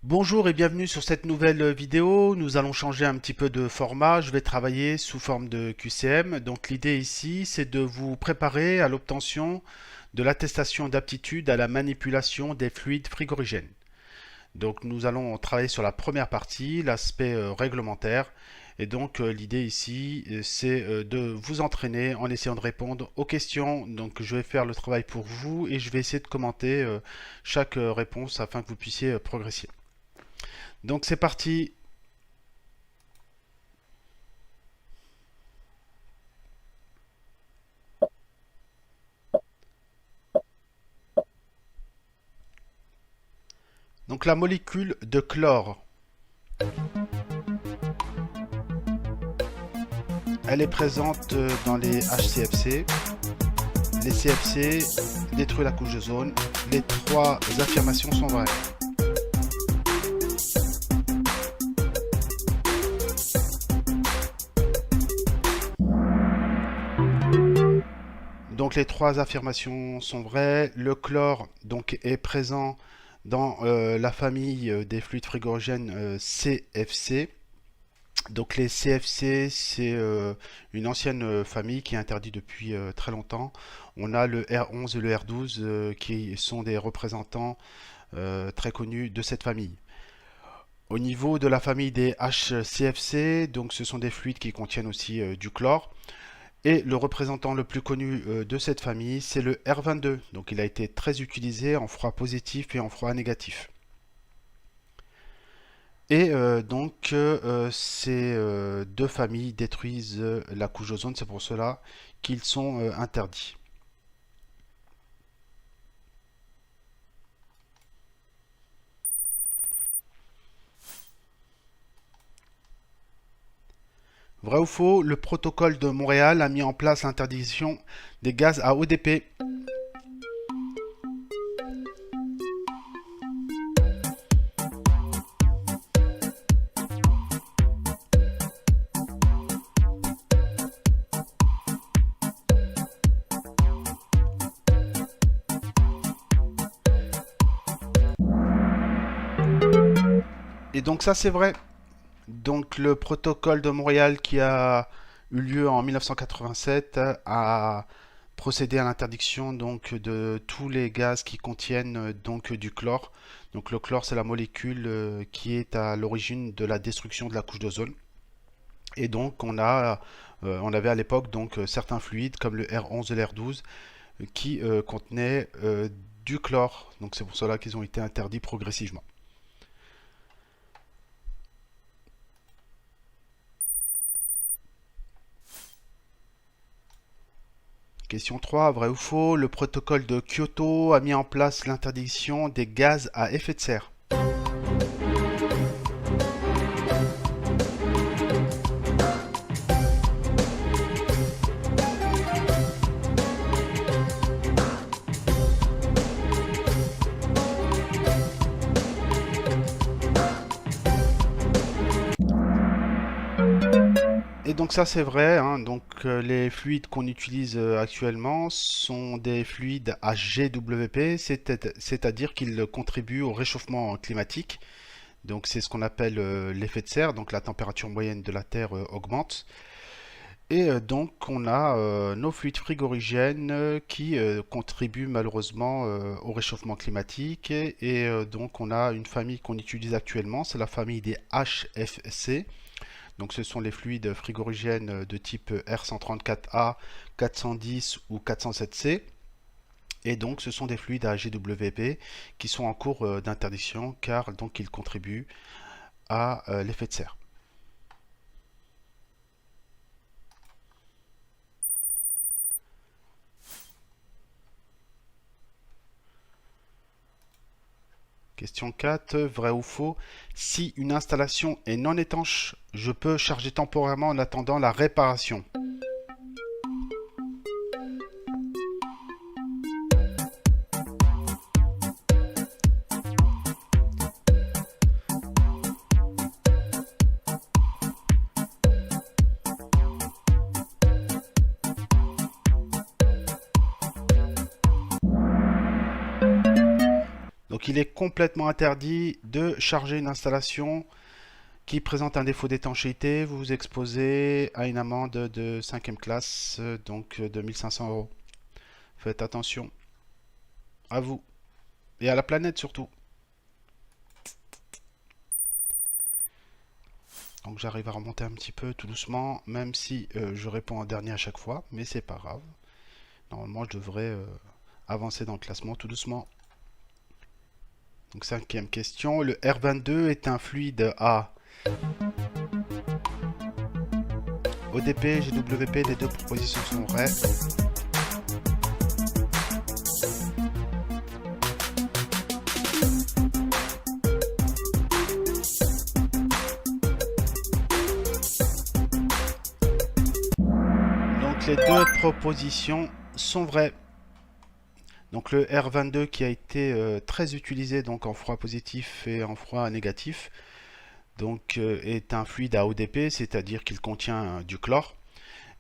Bonjour et bienvenue sur cette nouvelle vidéo. Nous allons changer un petit peu de format. Je vais travailler sous forme de QCM. Donc l'idée ici, c'est de vous préparer à l'obtention de l'attestation d'aptitude à la manipulation des fluides frigorigènes. Donc nous allons travailler sur la première partie, l'aspect réglementaire. Et donc l'idée ici, c'est de vous entraîner en essayant de répondre aux questions. Donc je vais faire le travail pour vous et je vais essayer de commenter chaque réponse afin que vous puissiez progresser. Donc c'est parti. Donc la molécule de chlore, elle est présente dans les HCFC. Les CFC détruisent la couche d'ozone. Les trois affirmations sont vraies. Donc les trois affirmations sont vraies. Le chlore donc est présent dans la famille des fluides frigorigènes CFC. Donc les CFC, c'est une ancienne famille qui est interdite depuis très longtemps. On a le R11 et le R12 qui sont des représentants très connus de cette famille. Au niveau de la famille des HCFC, donc ce sont des fluides qui contiennent aussi du chlore. Et le représentant le plus connu de cette famille, c'est le R22. Donc il a été très utilisé en froid positif et en froid négatif. Et ces deux familles détruisent la couche d'ozone, c'est pour cela qu'ils sont interdits. Vrai ou faux, le protocole de Montréal a mis en place l'interdiction des gaz à ODP. Et donc ça c'est vrai. Donc le protocole de Montréal qui a eu lieu en 1987 a procédé à l'interdiction donc de tous les gaz qui contiennent donc du chlore. Donc le chlore c'est la molécule qui est à l'origine de la destruction de la couche d'ozone. Et donc on avait à l'époque donc certains fluides comme le R11 et le R12 qui contenaient du chlore. Donc c'est pour cela qu'ils ont été interdits progressivement. Question 3, vrai ou faux, le protocole de Kyoto a mis en place l'interdiction des gaz à effet de serre. Et donc ça c'est vrai, hein. Donc les fluides qu'on utilise actuellement sont des fluides à GWP, c'est-à-dire qu'ils contribuent au réchauffement climatique. Donc c'est ce qu'on appelle l'effet de serre, donc la température moyenne de la Terre augmente. Et donc on a nos fluides frigorigènes qui contribuent malheureusement au réchauffement climatique. Et donc on a une famille qu'on utilise actuellement, c'est la famille des HFC. Donc ce sont les fluides frigorigènes de type R134A, 410 ou 407C. Et donc ce sont des fluides à GWP qui sont en cours d'interdiction car donc ils contribuent à l'effet de serre. Question 4, vrai ou faux? Si une installation est non étanche, je peux charger temporairement en attendant la réparation. Donc Donc il est complètement interdit de charger une installation qui présente un défaut d'étanchéité. Vous vous exposez à une amende de 5e classe, donc de 1500 euros. Faites attention à vous et à la planète surtout. Donc j'arrive à remonter un petit peu tout doucement, même si je réponds en dernier à chaque fois, mais c'est pas grave. Normalement je devrais avancer dans le classement tout doucement. Donc 5e question, le R22 est un fluide à ODP, GWP, les deux propositions sont vraies. Donc les deux propositions sont vraies. Donc le R22 qui a été très utilisé donc en froid positif et en froid négatif, donc est un fluide à ODP, c'est-à-dire qu'il contient du chlore.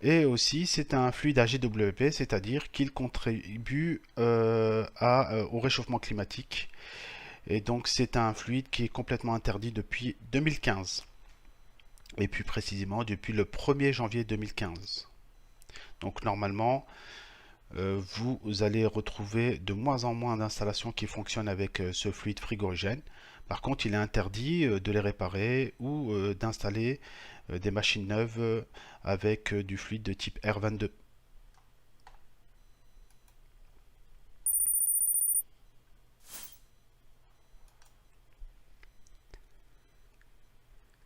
Et aussi c'est un fluide à GWP, c'est-à-dire qu'il contribue au réchauffement climatique. Et donc c'est un fluide qui est complètement interdit depuis 2015. Et plus précisément depuis le 1er janvier 2015. Donc normalement, vous allez retrouver de moins en moins d'installations qui fonctionnent avec ce fluide frigorigène. Par contre, il est interdit de les réparer ou d'installer des machines neuves avec du fluide de type R22.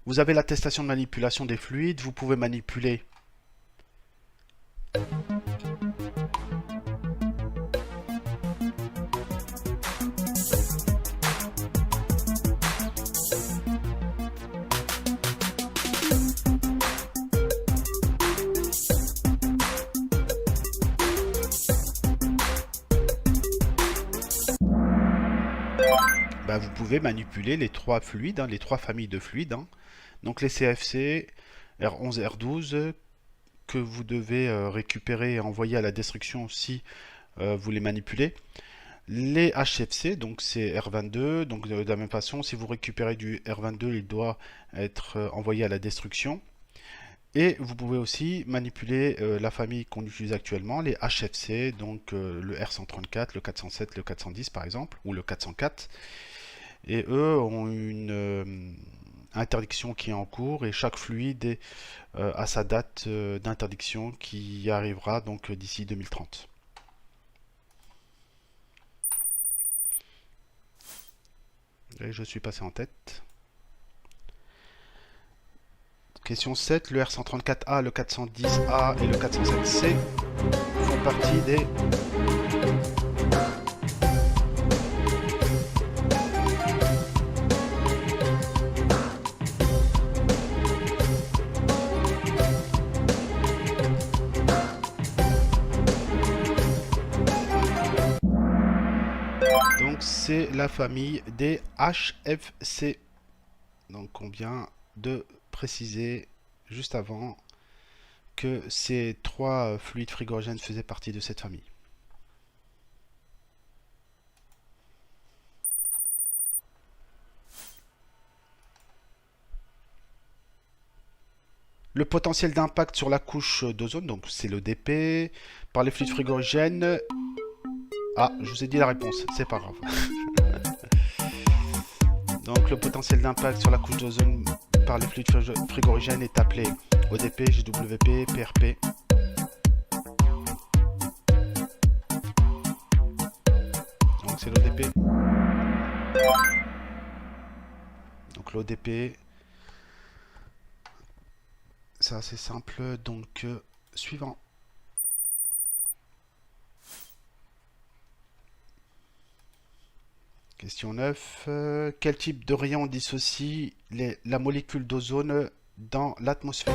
Vous avez l'attestation de manipulation des fluides, vous pouvez manipuler vous pouvez manipuler les trois fluides, les trois familles de fluides. Donc les CFC, R11 et R12, que vous devez récupérer et envoyer à la destruction si vous les manipulez. Les HFC, donc c'est R22, donc de la même façon, si vous récupérez du R22, il doit être envoyé à la destruction. Et vous pouvez aussi manipuler la famille qu'on utilise actuellement, les HFC, donc le R134, le 407, le 410 par exemple, ou le 404. Et eux ont une interdiction qui est en cours et chaque fluide a sa date d'interdiction qui arrivera donc d'ici 2030. Et je suis passé en tête. Question 7, le R134A, le 410A et le 407C font partie des c'est la famille des HFC. Donc on vient de préciser juste avant que ces trois fluides frigorigènes faisaient partie de cette famille. Le potentiel d'impact sur la couche d'ozone, donc c'est l'ODP, par les fluides frigorigènes. Ah, je vous ai dit la réponse, c'est pas grave. Donc le potentiel d'impact sur la couche d'ozone par les fluides frigorigènes est appelé ODP, GWP, PRP. Donc c'est l'ODP. Donc l'ODP, c'est assez simple, donc suivant. Question 9. Quel type de rayon dissocie la molécule d'ozone dans l'atmosphère?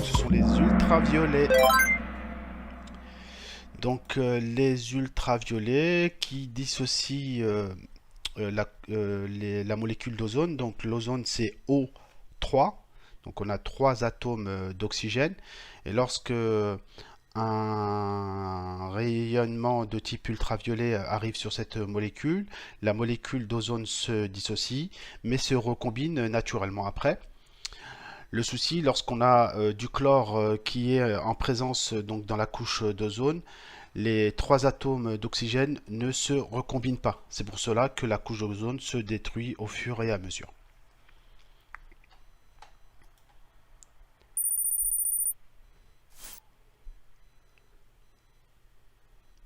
Ce sont les ultraviolets. Donc les ultraviolets qui dissocient la molécule d'ozone. Donc l'ozone c'est O3. Donc on a trois atomes d'oxygène. Et lorsque un rayonnement de type ultraviolet arrive sur cette molécule, la molécule d'ozone se dissocie, mais se recombine naturellement après. Le souci, lorsqu'on a du chlore qui est en présence donc dans la couche d'ozone, les trois atomes d'oxygène ne se recombinent pas. C'est pour cela que la couche d'ozone se détruit au fur et à mesure.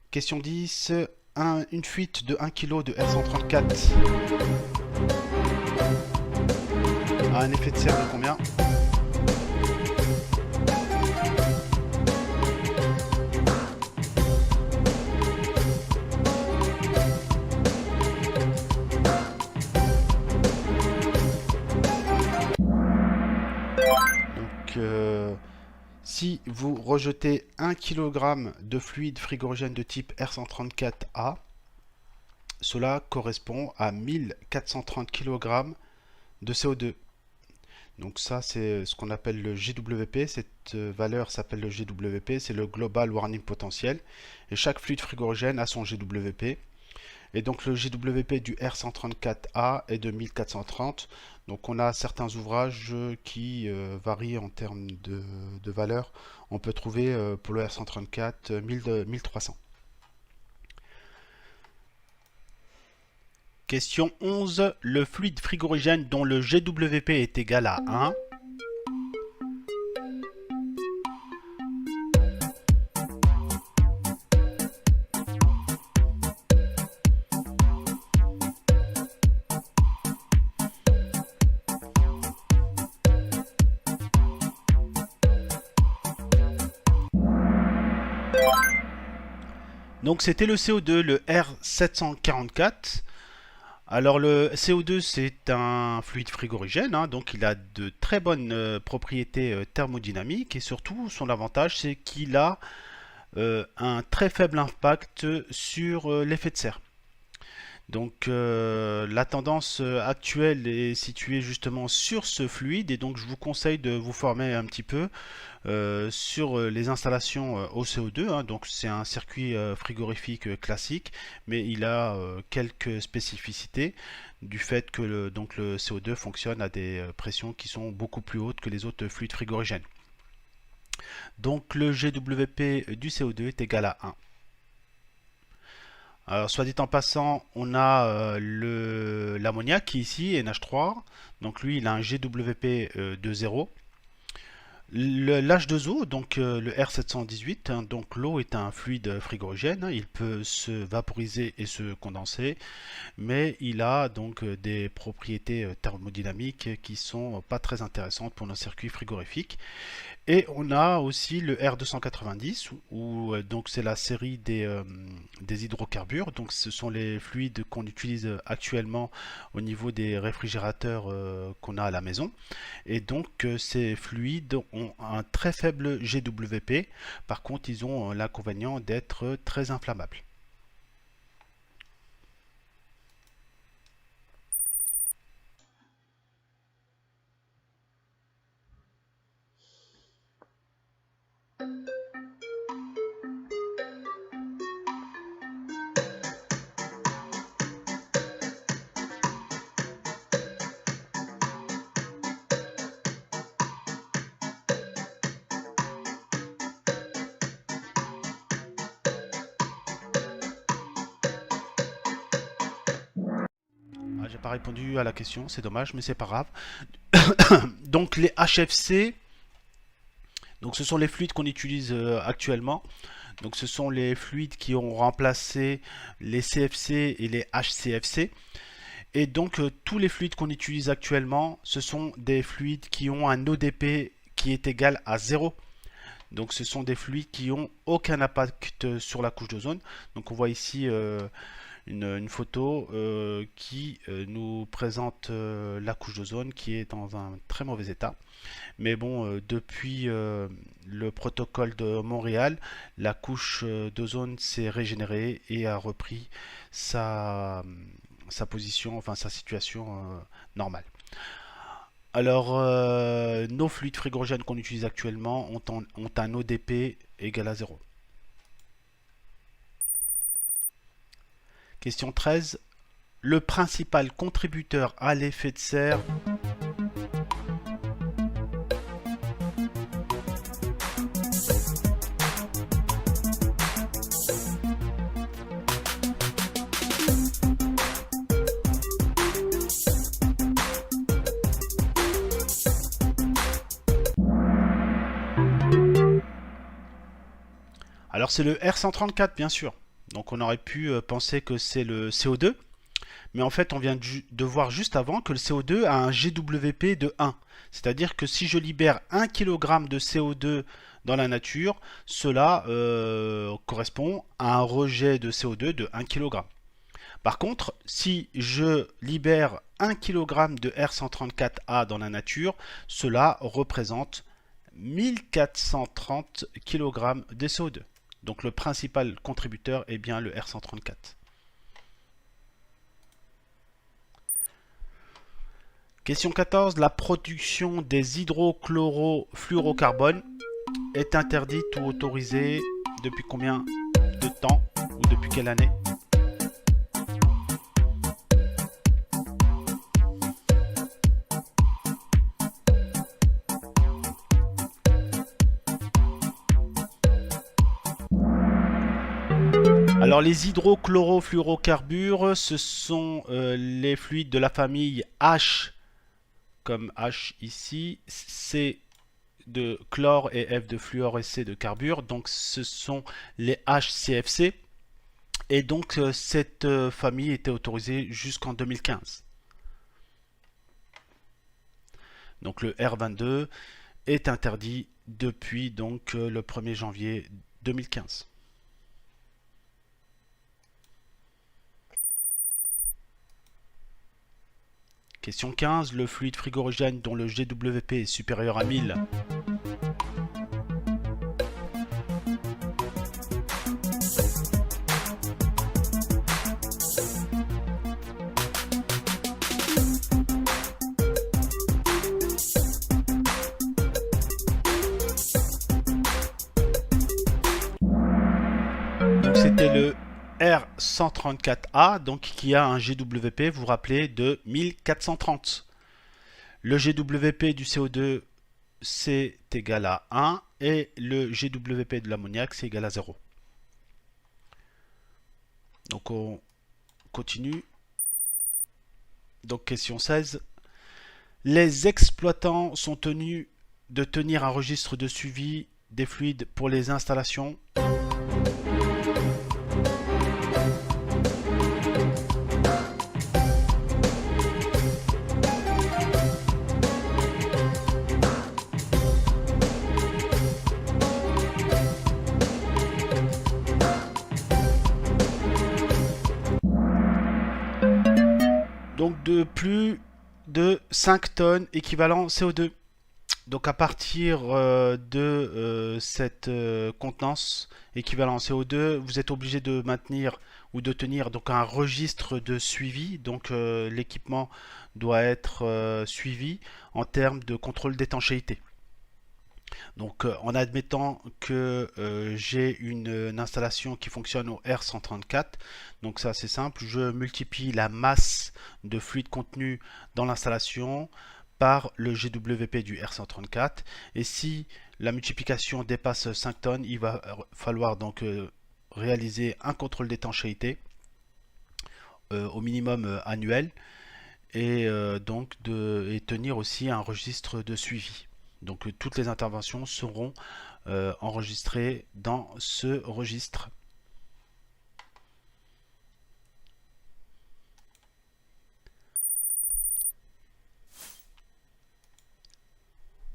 Question 10. Une fuite de 1 kg de R134 a un effet de serre de combien? Donc, si vous rejetez 1 kg de fluide frigorigène de type R134A, cela correspond à 1430 kg de CO2. Donc ça, c'est ce qu'on appelle le GWP. Cette valeur s'appelle le GWP, c'est le Global Warming Potential. Et chaque fluide frigorigène a son GWP. Et donc le GWP du R134A est de 1430. Donc on a certains ouvrages qui varient en termes de valeur. On peut trouver pour le R134 1300. Question 11. Le fluide frigorigène dont le GWP est égal à 1. Donc c'était le CO2, le R744. Alors le CO2 c'est un fluide frigorigène, hein, donc il a de très bonnes propriétés thermodynamiques et surtout son avantage c'est qu'il a un très faible impact sur l'effet de serre. Donc la tendance actuelle est située justement sur ce fluide et donc je vous conseille de vous former un petit peu sur les installations au CO2. Hein. Donc c'est un circuit frigorifique classique, mais il a quelques spécificités du fait que donc le CO2 fonctionne à des pressions qui sont beaucoup plus hautes que les autres fluides frigorigènes. Donc le GWP du CO2 est égal à 1. Alors, soit dit en passant, on a l'ammoniac qui est ici, NH3. Donc lui, il a un GWP de 0. L'H2O, donc le R718, hein, donc l'eau est un fluide frigorigène, hein, il peut se vaporiser et se condenser, mais il a donc des propriétés thermodynamiques qui sont pas très intéressantes pour nos circuits frigorifiques. Et on a aussi le R290 où donc c'est la série des hydrocarbures. Donc ce sont les fluides qu'on utilise actuellement au niveau des réfrigérateurs qu'on a à la maison. Et donc ces fluides ont un très faible GWP. Par contre, ils ont l'inconvénient d'être très inflammables. J'ai pas répondu à la question, c'est dommage, mais c'est pas grave. Donc les HFC, donc ce sont les fluides qu'on utilise actuellement. Donc ce sont les fluides qui ont remplacé les CFC et les HCFC. Et donc tous les fluides qu'on utilise actuellement, ce sont des fluides qui ont un ODP qui est égal à 0. Donc ce sont des fluides qui n'ont aucun impact sur la couche d'ozone. Donc on voit ici une photo qui nous présente la couche d'ozone qui est dans un très mauvais état. Mais bon, depuis le protocole de Montréal, la couche d'ozone s'est régénérée et a repris sa position, enfin sa situation normale. Alors, nos fluides frigorigènes qu'on utilise actuellement ont un ODP égal à 0. Question 13. Le principal contributeur à l'effet de serre alors c'est le R134 bien sûr. Donc on aurait pu penser que c'est le CO2. Mais en fait on vient de voir juste avant que le CO2 a un GWP de 1. C'est-à-dire que si je libère 1 kg de CO2 dans la nature, cela correspond à un rejet de CO2 de 1 kg. Par contre, si je libère 1 kg de R134A dans la nature, cela représente 1430 kg de CO2. Donc le principal contributeur est bien le R134. Question 14. La production des hydrochlorofluorocarbones est interdite ou autorisée depuis combien de temps ou depuis quelle année? Alors les hydrochlorofluorocarbures, ce sont les fluides de la famille H, comme H ici, C de chlore et F de fluor et C de carbure, donc ce sont les HCFC, et donc cette famille était autorisée jusqu'en 2015. Donc le R22 est interdit depuis donc le 1er janvier 2015. Question 15. Le fluide frigorigène dont le GWP est supérieur à 1000. Donc c'était le R134A, donc qui a un GWP, vous vous rappelez, de 1430. Le GWP du CO2, c'est égal à 1, et le GWP de l'ammoniac, c'est égal à 0. Donc on continue. Donc question 16. Les exploitants sont tenus de tenir un registre de suivi des fluides pour les installations. Donc de plus de 5 tonnes équivalent CO2. Donc à partir de cette contenance équivalent CO2, vous êtes obligé de maintenir ou de tenir donc un registre de suivi. Donc l'équipement doit être suivi en termes de contrôle d'étanchéité. Donc en admettant que j'ai une installation qui fonctionne au R134, donc ça c'est simple, je multiplie la masse de fluide contenu dans l'installation par le GWP du R134, et si la multiplication dépasse 5 tonnes, il va falloir donc réaliser un contrôle d'étanchéité au minimum annuel, et donc et tenir aussi un registre de suivi. Donc toutes les interventions seront enregistrées dans ce registre.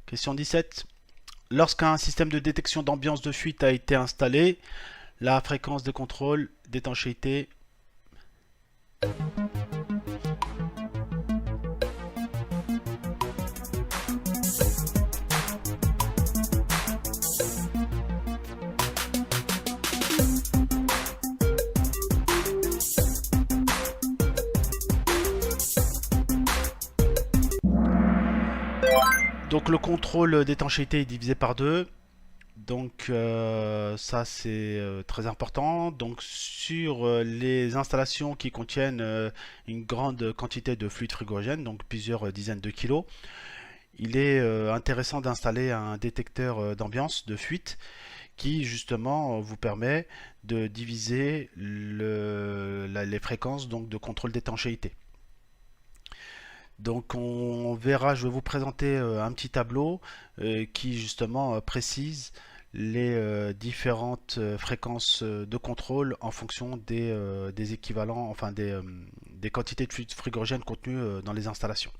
Question 17. Lorsqu'un système de détection d'ambiance de fuite a été installé, la fréquence de contrôle d'étanchéité Donc le contrôle d'étanchéité est divisé par deux. Donc ça c'est très important. Donc sur les installations qui contiennent une grande quantité de fluide frigorigène, donc plusieurs dizaines de kilos, il est intéressant d'installer un détecteur d'ambiance de fuite qui justement vous permet de diviser les fréquences donc, de contrôle d'étanchéité. Donc on verra, je vais vous présenter un petit tableau qui justement précise les différentes fréquences de contrôle en fonction des équivalents, enfin des quantités de fluide frigorigène contenues dans les installations.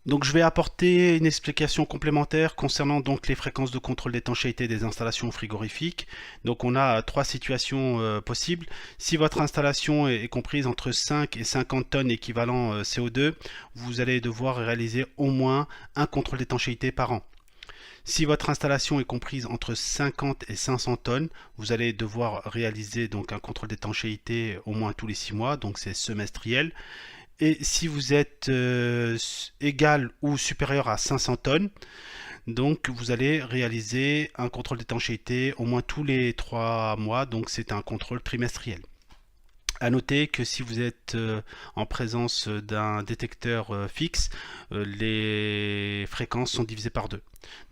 Donc je vais apporter une explication complémentaire concernant donc les fréquences de contrôle d'étanchéité des installations frigorifiques. Donc on a trois situations possibles. Si votre installation est comprise entre 5 et 50 tonnes équivalent CO2, vous allez devoir réaliser au moins un contrôle d'étanchéité par an. Si votre installation est comprise entre 50 et 500 tonnes, vous allez devoir réaliser donc un contrôle d'étanchéité au moins tous les 6 mois, donc c'est semestriel. Et si vous êtes égal ou supérieur à 500 tonnes, donc vous allez réaliser un contrôle d'étanchéité au moins tous les 3 mois, donc c'est un contrôle trimestriel. À noter que si vous êtes en présence d'un détecteur fixe, les fréquences sont divisées par deux.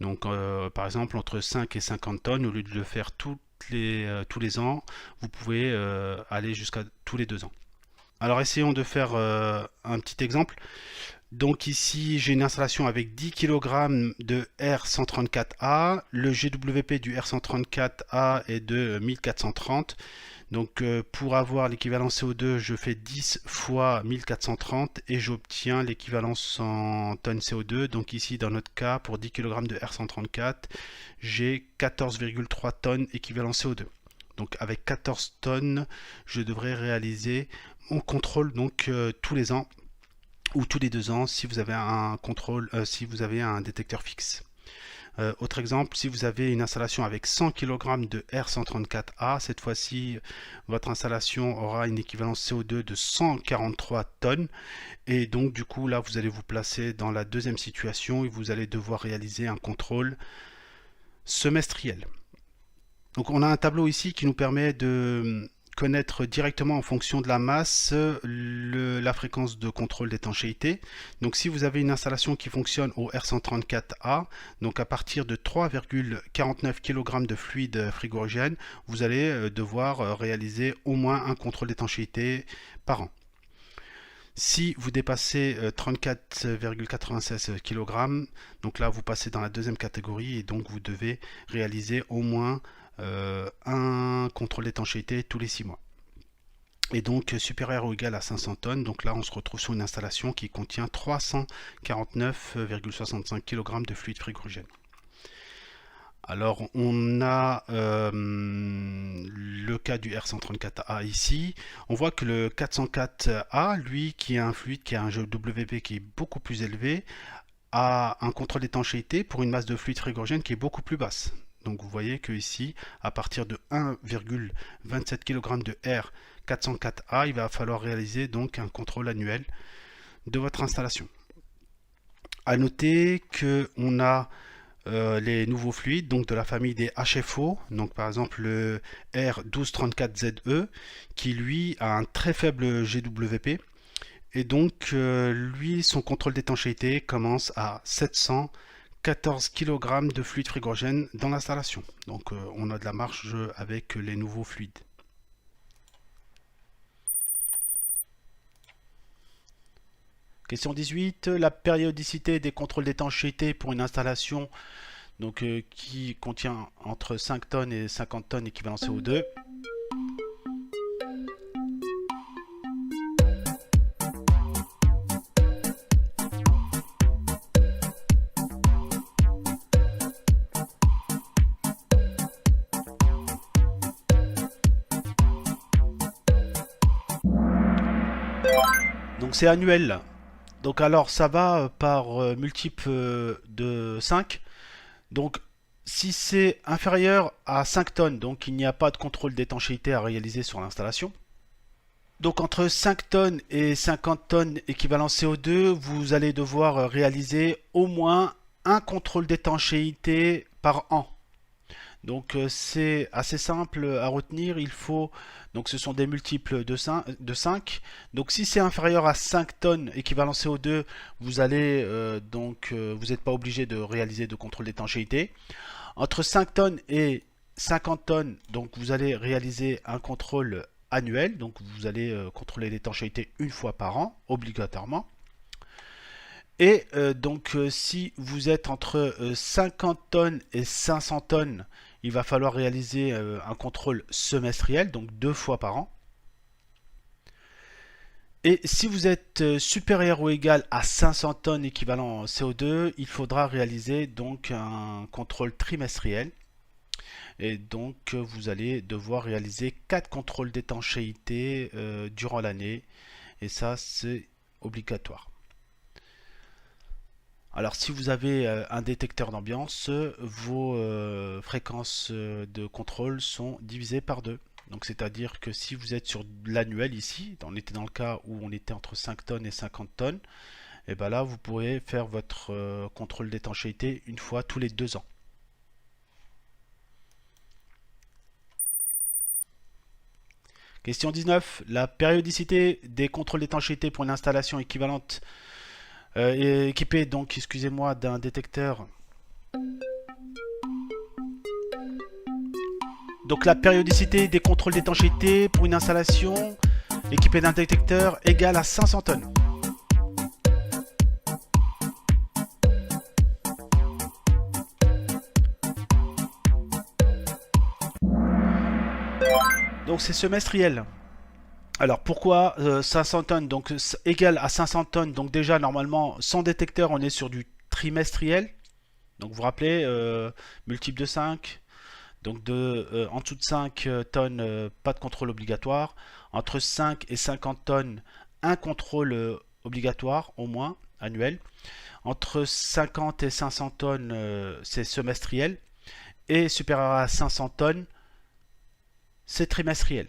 Donc par exemple entre 5 et 50 tonnes, au lieu de le faire tous les ans, vous pouvez aller jusqu'à tous les 2 ans. Alors essayons de faire un petit exemple. Donc ici j'ai une installation avec 10 kg de R134A. Le GWP du R134A est de 1430. Donc pour avoir l'équivalent CO2, je fais 10 fois 1430 et j'obtiens l'équivalence en tonnes CO2. Donc ici dans notre cas, pour 10 kg de R134, j'ai 14,3 tonnes équivalent CO2. Donc avec 14 tonnes, je devrais réaliser mon contrôle donc tous les ans ou tous les 2 ans si vous avez un contrôle, si vous avez un détecteur fixe. Autre exemple, si vous avez une installation avec 100 kg de R134A, cette fois-ci votre installation aura une équivalence CO2 de 143 tonnes et donc du coup là vous allez vous placer dans la deuxième situation et vous allez devoir réaliser un contrôle semestriel. Donc on a un tableau ici qui nous permet de connaître directement en fonction de la masse la fréquence de contrôle d'étanchéité. Donc si vous avez une installation qui fonctionne au R134A, donc à partir de 3,49 kg de fluide frigorigène, vous allez devoir réaliser au moins un contrôle d'étanchéité par an. Si vous dépassez 34,96 kg, donc là vous passez dans la deuxième catégorie et donc vous devez réaliser au moins un contrôle d'étanchéité tous les 6 mois. Et donc supérieur ou égal à 500 tonnes, donc là on se retrouve sur une installation qui contient 349,65 kg de fluide frigorigène. Alors on a le cas du R134A ici. On voit que le 404A, lui, qui est un fluide qui a un GWP qui est beaucoup plus élevé, a un contrôle d'étanchéité pour une masse de fluide frigorigène qui est beaucoup plus basse. Donc vous voyez que ici, à partir de 1,27 kg de R404A, il va falloir réaliser donc un contrôle annuel de votre installation. À noter qu'on a les nouveaux fluides, donc de la famille des HFO, donc par exemple le R1234ZE, qui lui a un très faible GWP, et donc lui, son contrôle d'étanchéité commence à 714 kg de fluide frigorigène dans l'installation. Donc on a de la marge avec les nouveaux fluides. Question 18, la périodicité des contrôles d'étanchéité pour une installation donc, qui contient entre 5 tonnes et 50 tonnes équivalent CO2. Donc c'est annuel. Donc alors ça va par multiple de 5. Donc si c'est inférieur à 5 tonnes, donc il n'y a pas de contrôle d'étanchéité à réaliser sur l'installation. Donc entre 5 tonnes et 50 tonnes équivalent CO2, vous allez devoir réaliser au moins un contrôle d'étanchéité par an. Donc c'est assez simple à retenir, il faut, donc ce sont des multiples de 5. Donc si c'est inférieur à 5 tonnes équivalent CO2, vous allez vous n'êtes pas obligé de réaliser de contrôle d'étanchéité. Entre 5 tonnes et 50 tonnes, donc vous allez réaliser un contrôle annuel, donc vous allez contrôler l'étanchéité une fois par an, obligatoirement. Et si vous êtes entre 50 tonnes et 500 tonnes, il va falloir réaliser un contrôle semestriel, donc 2 fois par an. Et si vous êtes supérieur ou égal à 500 tonnes équivalent CO2, il faudra réaliser donc un contrôle trimestriel. Et donc vous allez devoir réaliser 4 contrôles d'étanchéité durant l'année. Et ça, c'est obligatoire. Alors si vous avez un détecteur d'ambiance, vos fréquences de contrôle sont divisées par 2. Donc c'est-à-dire que si vous êtes sur l'annuel ici, on était dans le cas où on était entre 5 tonnes et 50 tonnes, et bien là vous pourrez faire votre contrôle d'étanchéité une fois tous les 2 ans. Question 19. La périodicité des contrôles d'étanchéité pour une installation équivalente équipée donc, excusez-moi, d'un détecteur. Donc la périodicité des contrôles d'étanchéité pour une installation équipée d'un détecteur égale à 500 tonnes. Donc c'est semestriel. Alors pourquoi 500 tonnes, donc égal à 500 tonnes, donc déjà normalement sans détecteur on est sur du trimestriel. Donc vous vous rappelez, multiple de 5, donc en dessous de 5 tonnes, pas de contrôle obligatoire. Entre 5 et 50 tonnes, un contrôle obligatoire au moins, annuel. Entre 50 et 500 tonnes, c'est semestriel. Et supérieur à 500 tonnes, c'est trimestriel.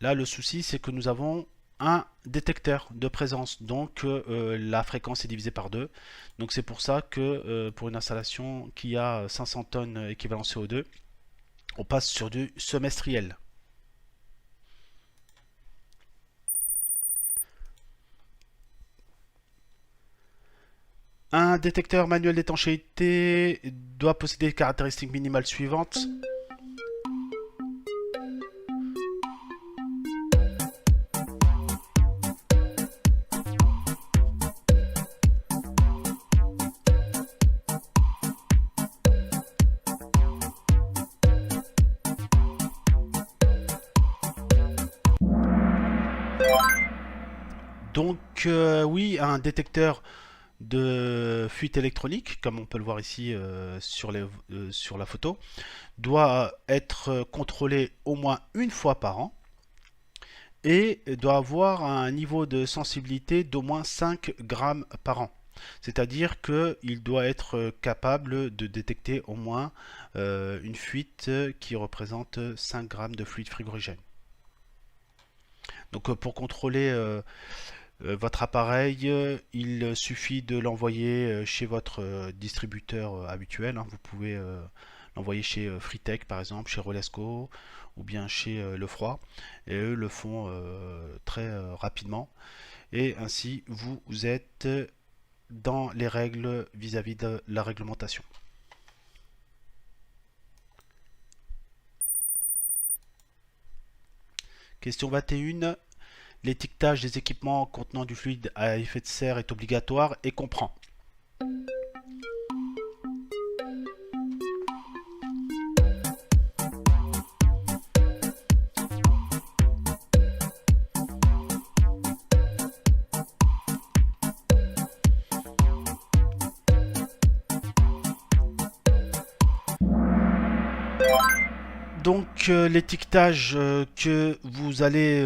Là, le souci, c'est que nous avons un détecteur de présence, donc la fréquence est divisée par 2. Donc c'est pour ça que pour une installation qui a 500 tonnes équivalent CO2, on passe sur du semestriel. Un détecteur manuel d'étanchéité doit posséder les caractéristiques minimales suivantes. Donc oui, un détecteur de fuite électronique, comme on peut le voir ici sur la photo, doit être contrôlé au moins une fois par an et doit avoir un niveau de sensibilité d'au moins 5 grammes par an. C'est-à-dire qu'il doit être capable de détecter au moins une fuite qui représente 5 grammes de fluide frigorigène. Donc pour contrôler votre appareil, il suffit de l'envoyer chez votre distributeur habituel. Hein. Vous pouvez l'envoyer chez Freetech par exemple, chez Rolesco ou bien chez Lefroy. Et eux le font très rapidement. Et ainsi vous êtes dans les règles vis-à-vis de la réglementation. Question 21. L'étiquetage des équipements contenant du fluide à effet de serre est obligatoire et comprend. donc l'étiquetage que vous allez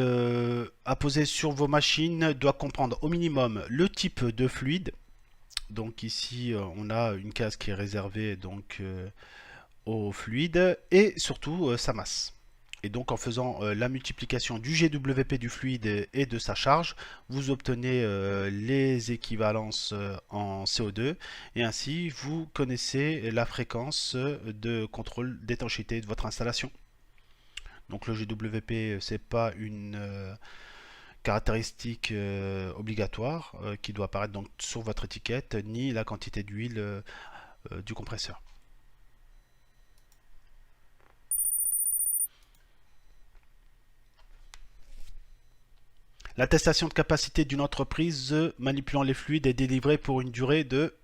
apposer sur vos machines doit comprendre au minimum le type de fluide. Donc ici on a une case qui est réservée donc au fluide et surtout sa masse. Et donc en faisant la multiplication du GWP du fluide et de sa charge, vous obtenez les équivalences en CO2 et ainsi vous connaissez la fréquence de contrôle d'étanchéité de votre installation. Donc le GWP c'est pas une caractéristique obligatoire qui doit apparaître donc sur votre étiquette ni la quantité d'huile du compresseur. L'attestation de capacité d'une entreprise manipulant les fluides est délivrée pour une durée de...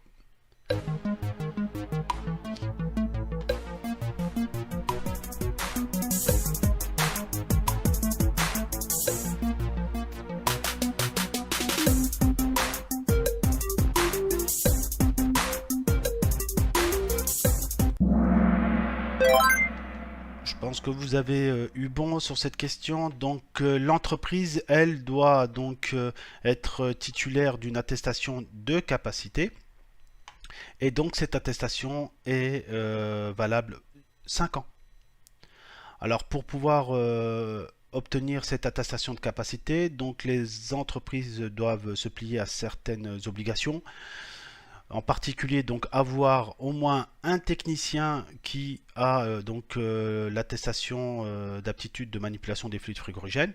Je pense que vous avez eu bon sur cette question. Donc l'entreprise, elle, doit donc être titulaire d'une attestation de capacité. Et donc cette attestation est valable 5 ans. Alors pour pouvoir obtenir cette attestation de capacité, donc les entreprises doivent se plier à certaines obligations. En particulier donc avoir au moins un technicien qui a donc l'attestation d'aptitude de manipulation des fluides frigorigènes,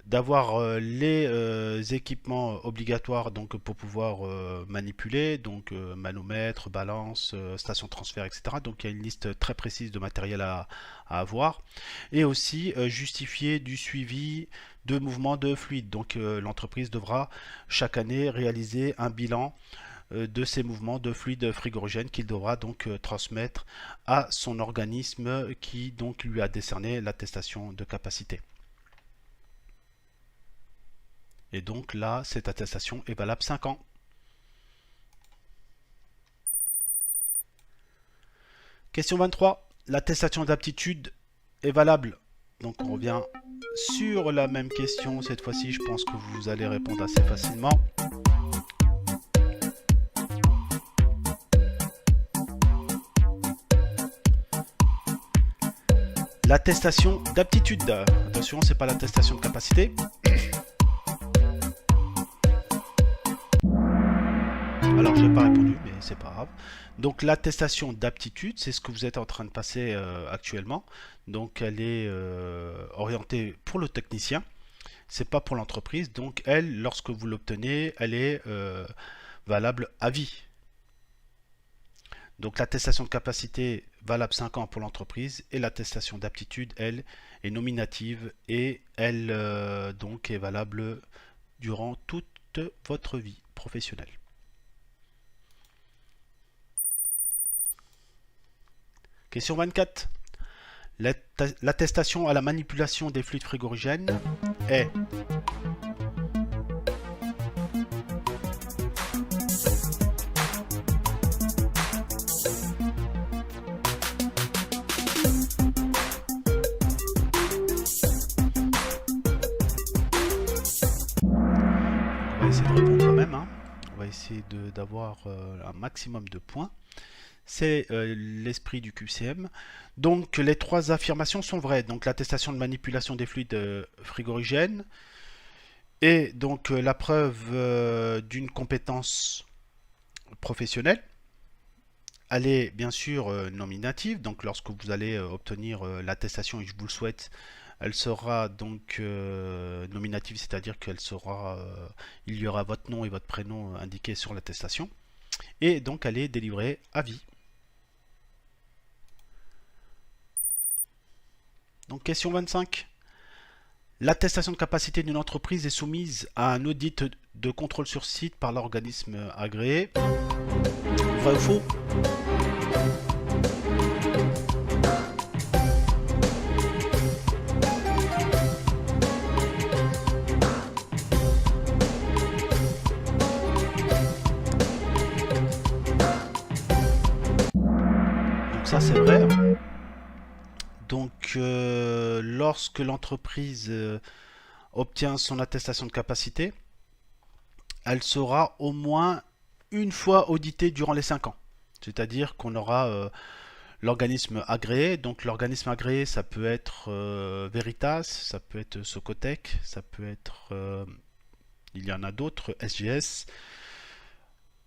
d'avoir les équipements obligatoires donc pour pouvoir manipuler, donc manomètre, balance, station de transfert, etc. Donc il y a une liste très précise de matériel à avoir, et aussi justifier du suivi de mouvement de fluide. Donc l'entreprise devra chaque année réaliser un bilan de ces mouvements de fluide frigorigène qu'il devra donc transmettre à son organisme qui donc lui a décerné l'attestation de capacité. Et donc là, cette attestation est valable 5 ans. Question 23. L'attestation d'aptitude est valable. Donc on revient sur la même question. Cette fois-ci, je pense que vous allez répondre assez facilement. L'attestation d'aptitude. Attention, c'est pas l'attestation de capacité. Alors, je n'ai pas répondu, mais c'est pas grave. Donc, l'attestation d'aptitude, c'est ce que vous êtes en train de passer actuellement. Donc, elle est orientée pour le technicien. C'est pas pour l'entreprise. Donc, elle, lorsque vous l'obtenez, elle est valable à vie. Donc l'attestation de capacité valable 5 ans pour l'entreprise et l'attestation d'aptitude, elle, est nominative et elle donc est valable durant toute votre vie professionnelle. Question 24. L'attestation à la manipulation des fluides frigorigènes est... On va essayer de répondre quand même, hein. On va essayer d'avoir un maximum de points. C'est l'esprit du QCM. Donc les trois affirmations sont vraies. Donc l'attestation de manipulation des fluides frigorigènes et donc la preuve d'une compétence professionnelle. Elle est bien sûr nominative. Donc lorsque vous allez obtenir l'attestation, et je vous le souhaite, elle sera donc nominative, c'est-à-dire qu'elle sera, il y aura votre nom et votre prénom indiqués sur l'attestation. Et donc elle est délivrée à vie. Donc question 25. L'attestation de capacité d'une entreprise est soumise à un audit de contrôle sur site par l'organisme agréé. Vrai ou faux? Donc ça c'est vrai. Donc, lorsque l'entreprise obtient son attestation de capacité, elle sera au moins une fois auditée durant les 5 ans. C'est-à-dire qu'on aura l'organisme agréé. Donc l'organisme agréé, ça peut être Veritas, ça peut être Socotec, ça peut être... il y en a d'autres, SGS.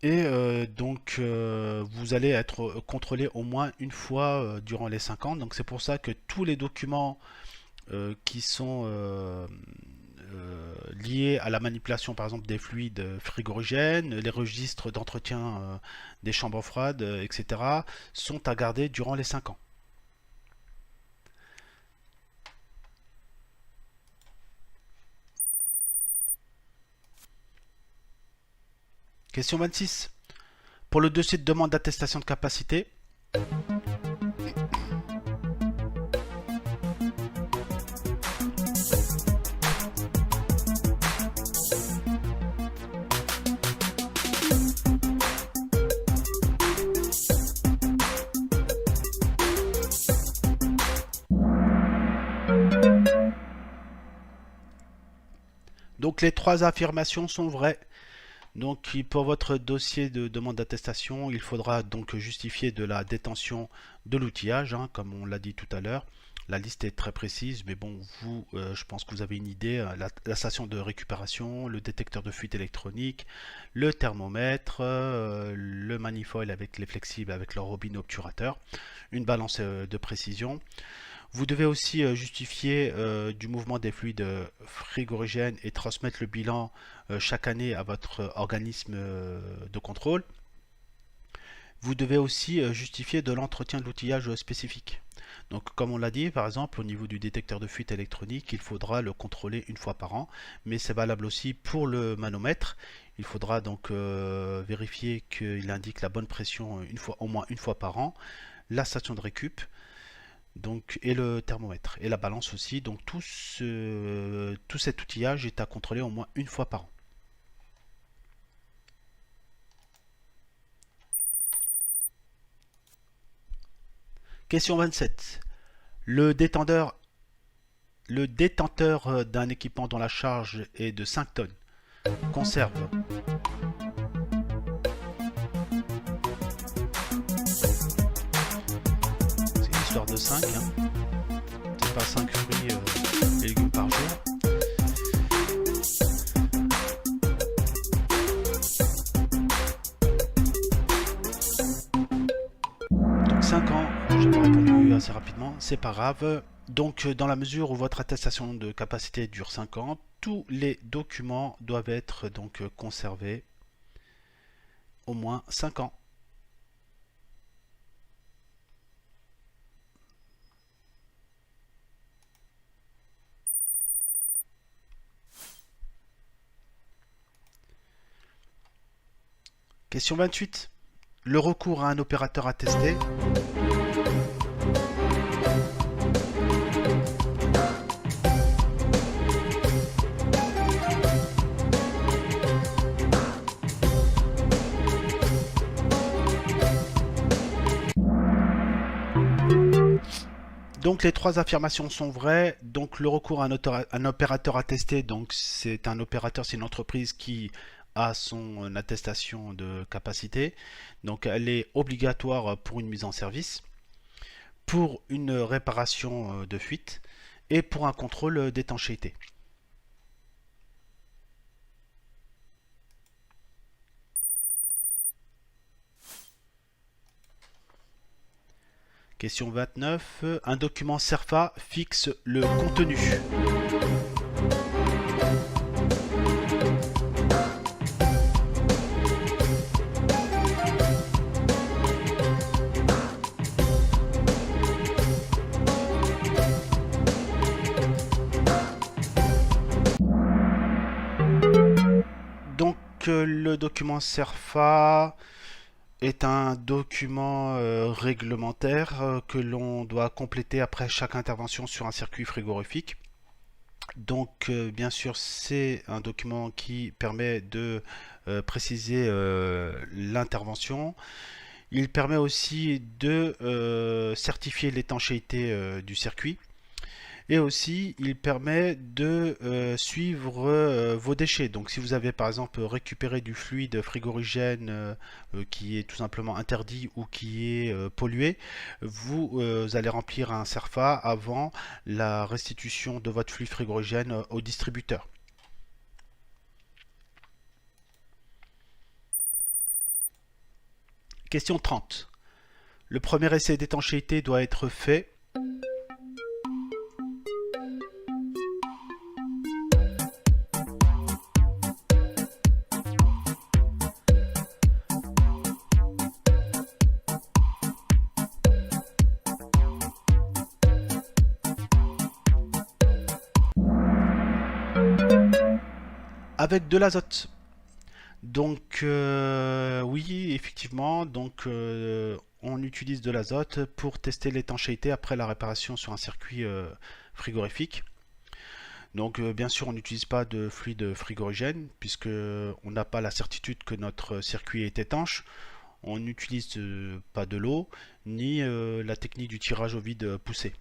Et vous allez être contrôlé au moins une fois durant les 5 ans. Donc c'est pour ça que tous les documents qui sont liés à la manipulation par exemple des fluides frigorigènes, les registres d'entretien des chambres froides, etc., sont à garder durant les 5 ans. Question 26. Pour le dossier de demande d'attestation de capacité, donc les trois affirmations sont vraies. Donc pour votre dossier de demande d'attestation, il faudra donc justifier de la détention de l'outillage, hein, comme on l'a dit tout à l'heure. La liste est très précise, mais bon, vous, je pense que vous avez une idée. La station de récupération, le détecteur de fuite électronique, le thermomètre, le manifold avec les flexibles avec leur robine obturateur, une balance de précision. Vous devez aussi justifier du mouvement des fluides frigorigènes et transmettre le bilan chaque année à votre organisme de contrôle. Vous devez aussi justifier de l'entretien de l'outillage spécifique. Donc comme on l'a dit, par exemple, au niveau du détecteur de fuite électronique, il faudra le contrôler une fois par an, mais c'est valable aussi pour le manomètre. Il faudra donc vérifier qu'il indique la bonne pression au moins une fois par an. La station de récup, donc, et le thermomètre et la balance aussi. Donc tout cet outillage est à contrôler au moins une fois par an. Question 27. Le détenteur d'un équipement dont la charge est de 5 tonnes conserve c'est une histoire de 5, hein. C'est pas 5 fruits et légumes par jour. Donc 5 ans, j'ai pas répondu assez rapidement, c'est pas grave. Donc dans la mesure où votre attestation de capacité dure 5 ans, tous les documents doivent être donc conservés au moins 5 ans. Question 28. Le recours à un opérateur attesté donc les trois affirmations sont vraies. Donc le recours à un opérateur attesté, donc c'est un opérateur, c'est une entreprise qui a son attestation de capacité. Donc elle est obligatoire pour une mise en service, pour une réparation de fuite et pour un contrôle d'étanchéité. Question 29. Un document CERFA fixe le contenu. Donc le document CERFA est un document réglementaire que l'on doit compléter après chaque intervention sur un circuit frigorifique. Donc bien sûr c'est un document qui permet de préciser l'intervention. Il permet aussi de certifier l'étanchéité du circuit. Et aussi, il permet de suivre vos déchets. Donc, si vous avez par exemple récupéré du fluide frigorigène qui est tout simplement interdit ou qui est pollué, vous allez remplir un CERFA avant la restitution de votre fluide frigorigène au distributeur. Question 30. Le premier essai d'étanchéité doit être fait. Avec de l'azote. Donc oui, effectivement, donc on utilise de l'azote pour tester l'étanchéité après la réparation sur un circuit frigorifique. Donc bien sûr, on n'utilise pas de fluide frigorigène puisque on n'a pas la certitude que notre circuit est étanche. On n'utilise pas de l'eau ni la technique du tirage au vide poussé.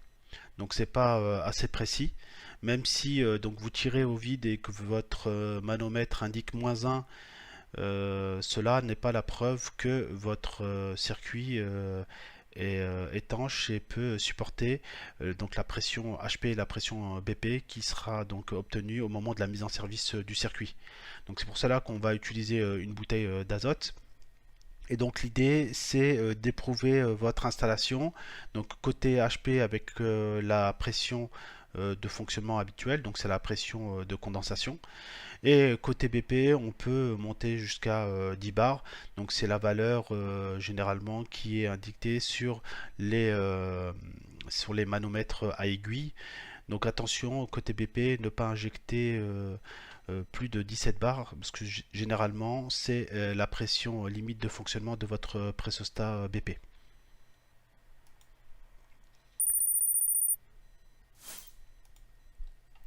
Donc c'est pas assez précis. Même si donc vous tirez au vide et que votre manomètre indique -1, cela n'est pas la preuve que votre circuit est étanche et peut supporter donc la pression HP et la pression BP qui sera donc obtenue au moment de la mise en service du circuit. Donc c'est pour cela qu'on va utiliser une bouteille d'azote. Et donc l'idée c'est d'éprouver votre installation. Donc côté HP avec la pression de fonctionnement habituelle, donc c'est la pression de condensation. Et côté BP, on peut monter jusqu'à 10 bars. Donc c'est la valeur généralement qui est indiquée sur les manomètres à aiguille. Donc attention, côté BP, ne pas injecter plus de 17 bars, parce que généralement c'est la pression limite de fonctionnement de votre pressostat BP.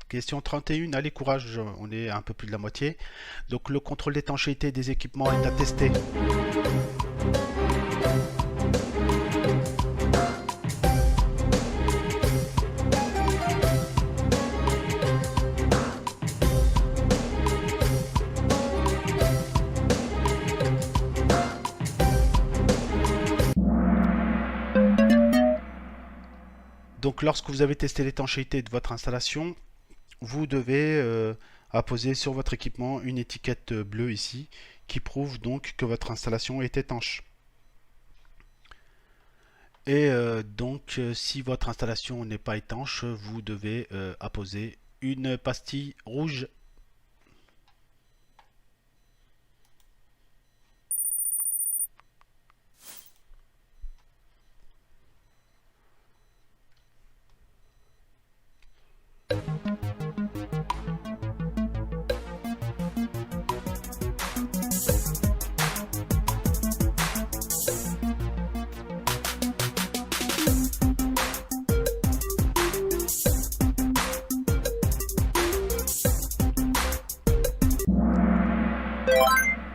Question 31, allez courage, on est un peu plus de la moitié. Donc le contrôle d'étanchéité des équipements est attesté. Donc lorsque vous avez testé l'étanchéité de votre installation, vous devez apposer sur votre équipement une étiquette bleue ici qui prouve donc que votre installation est étanche. Et donc si votre installation n'est pas étanche, vous devez apposer une pastille rouge.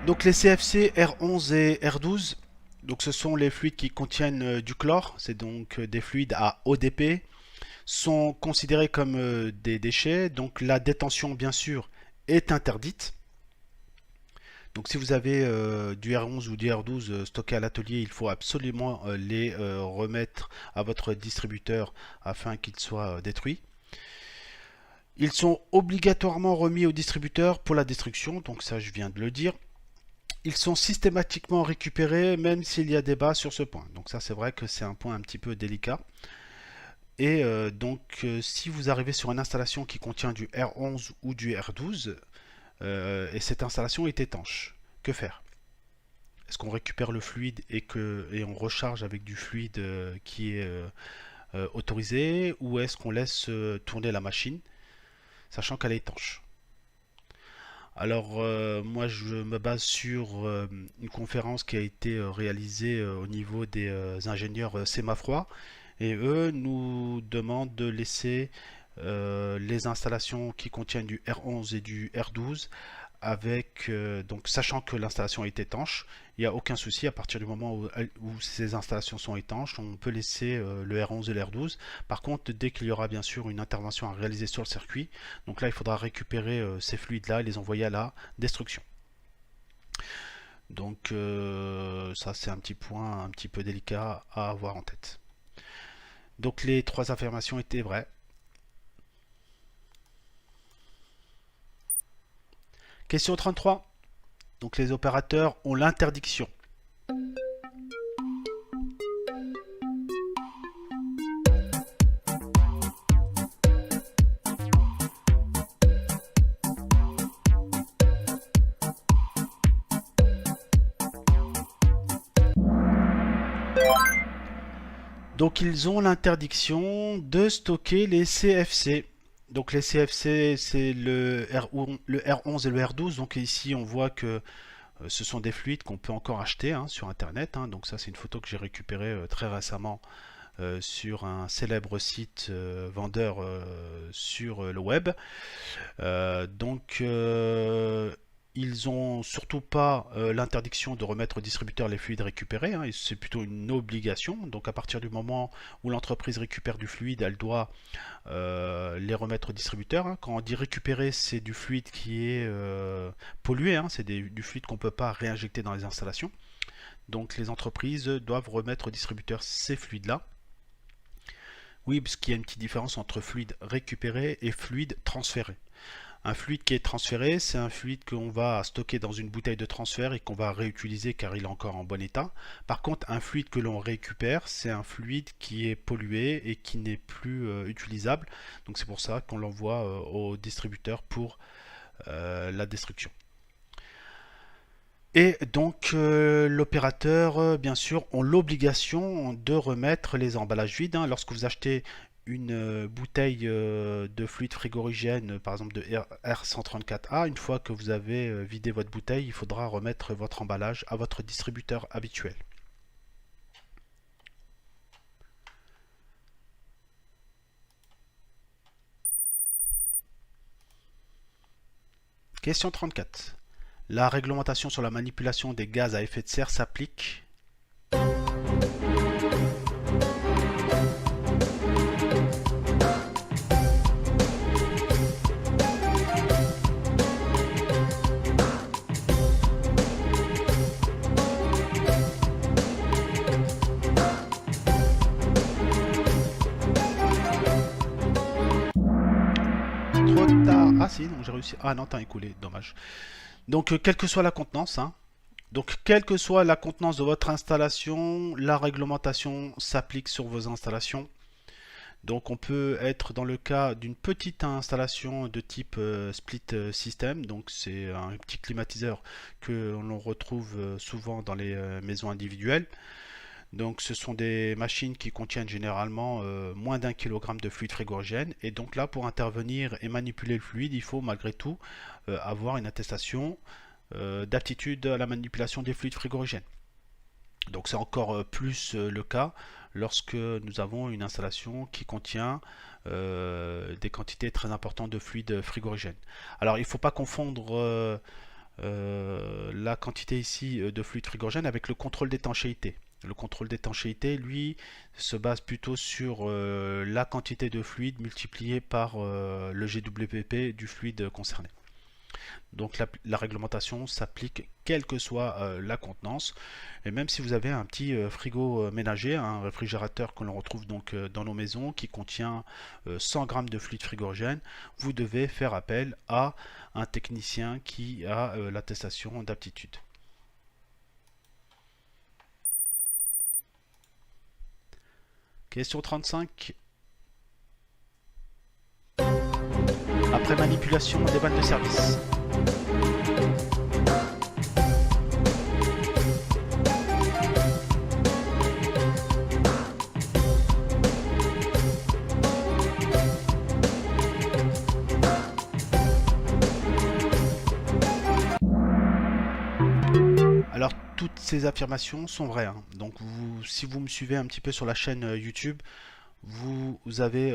Donc les CFC R11 et R12, donc ce sont les fluides qui contiennent du chlore, c'est donc des fluides à ODP, sont considérés comme des déchets, donc la détention bien sûr est interdite. Donc si vous avez du R11 ou du R12 stocké à l'atelier, il faut absolument les remettre à votre distributeur afin qu'ils soient détruits. Ils sont obligatoirement remis au distributeur pour la destruction, donc ça je viens de le dire. Ils sont systématiquement récupérés même s'il y a débat sur ce point. Donc ça c'est vrai que c'est un point un petit peu délicat. Et si vous arrivez sur une installation qui contient du R11 ou du R12 et cette installation est étanche, que faire? Est-ce qu'on récupère le fluide et on recharge avec du fluide qui est autorisé, ou est-ce qu'on laisse tourner la machine sachant qu'elle est étanche? Alors moi je me base sur une conférence qui a été réalisée au niveau des ingénieurs Sémafroid, et eux nous demandent de laisser les installations qui contiennent du R11 et du R12 avec donc sachant que l'installation est étanche, il n'y a aucun souci à partir du moment où ces installations sont étanches, on peut laisser le R11 et le R12. Par contre, dès qu'il y aura bien sûr une intervention à réaliser sur le circuit, donc là il faudra récupérer ces fluides là et les envoyer à la destruction. Donc ça c'est un petit point un petit peu délicat à avoir en tête. Donc les trois affirmations étaient vraies. Question 33. Donc les opérateurs ont l'interdiction. Donc ils ont l'interdiction de stocker les CFC. Donc les CFC, c'est le R11 et le R12. Donc ici, on voit que ce sont des fluides qu'on peut encore acheter sur Internet. Donc ça, c'est une photo que j'ai récupérée très récemment sur un célèbre site vendeur sur le web. Ils ont surtout pas l'interdiction de remettre au distributeur les fluides récupérés, c'est plutôt une obligation. Donc à partir du moment où l'entreprise récupère du fluide, elle doit les remettre au distributeur. Quand on dit récupérer, c'est du fluide qui est pollué, c'est du fluide qu'on ne peut pas réinjecter dans les installations. Donc les entreprises doivent remettre au distributeur ces fluides-là. Oui, parce qu'il y a une petite différence entre fluide récupéré et fluide transféré. Un fluide qui est transféré, c'est un fluide qu'on va stocker dans une bouteille de transfert et qu'on va réutiliser car il est encore en bon état. Par contre, un fluide que l'on récupère, c'est un fluide qui est pollué et qui n'est plus utilisable. Donc c'est pour ça qu'on l'envoie au distributeur pour la destruction. Et donc l'opérateur, bien sûr, ont l'obligation de remettre les emballages vides. Lorsque vous achetez une bouteille de fluide frigorigène, par exemple de R134A, une fois que vous avez vidé votre bouteille, il faudra remettre votre emballage à votre distributeur habituel. Question 34. La réglementation sur la manipulation des gaz à effet de serre s'applique. Trop tard. Ah si, non, j'ai réussi. Ah non, temps écoulé, dommage. Donc, quelle que soit la contenance, donc quelle que soit la contenance de votre installation, la réglementation s'applique sur vos installations. Donc on peut être dans le cas d'une petite installation de type split system, donc c'est un petit climatiseur que l'on retrouve souvent dans les maisons individuelles. Donc ce sont des machines qui contiennent généralement moins d'1 kg de fluide frigorigène, et donc là pour intervenir et manipuler le fluide, il faut malgré tout avoir une attestation d'aptitude à la manipulation des fluides frigorigènes. Donc c'est encore plus le cas lorsque nous avons une installation qui contient des quantités très importantes de fluide frigorigène. Alors il ne faut pas confondre la quantité ici de fluide frigorigène avec le contrôle d'étanchéité. Le contrôle d'étanchéité, lui, se base plutôt sur la quantité de fluide multipliée par le GWP du fluide concerné. Donc la réglementation s'applique quelle que soit la contenance. Et même si vous avez un petit frigo ménager, un réfrigérateur que l'on retrouve donc dans nos maisons qui contient 100 g de fluide frigorigène, vous devez faire appel à un technicien qui a l'attestation d'aptitude. Question 35. Après manipulation des vannes de service. Alors toutes ces affirmations sont vraies. Donc si vous me suivez un petit peu sur la chaîne YouTube, Vous avez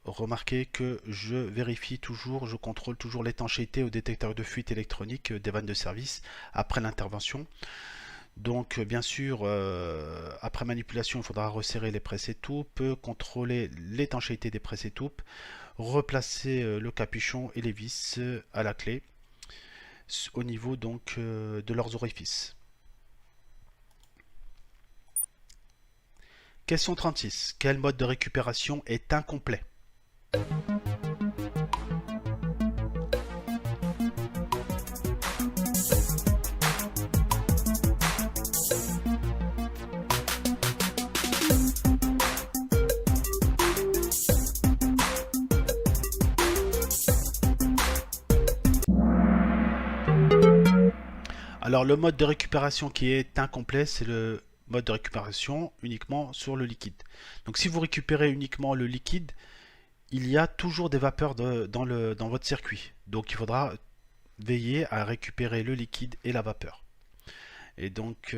remarqué que je vérifie toujours, je contrôle toujours l'étanchéité au détecteur de fuite électronique des vannes de service après l'intervention. Donc bien sûr, après manipulation, il faudra resserrer les presses étoupes, contrôler l'étanchéité des presses étoupes, replacer le capuchon et les vis à la clé au niveau donc de leurs orifices. Question 36. Quel mode de récupération est incomplet? Alors le mode de récupération qui est incomplet, c'est le mode de récupération uniquement sur le liquide. Donc si vous récupérez uniquement le liquide, il y a toujours des vapeurs dans votre circuit. Donc il faudra veiller à récupérer le liquide et la vapeur. Et donc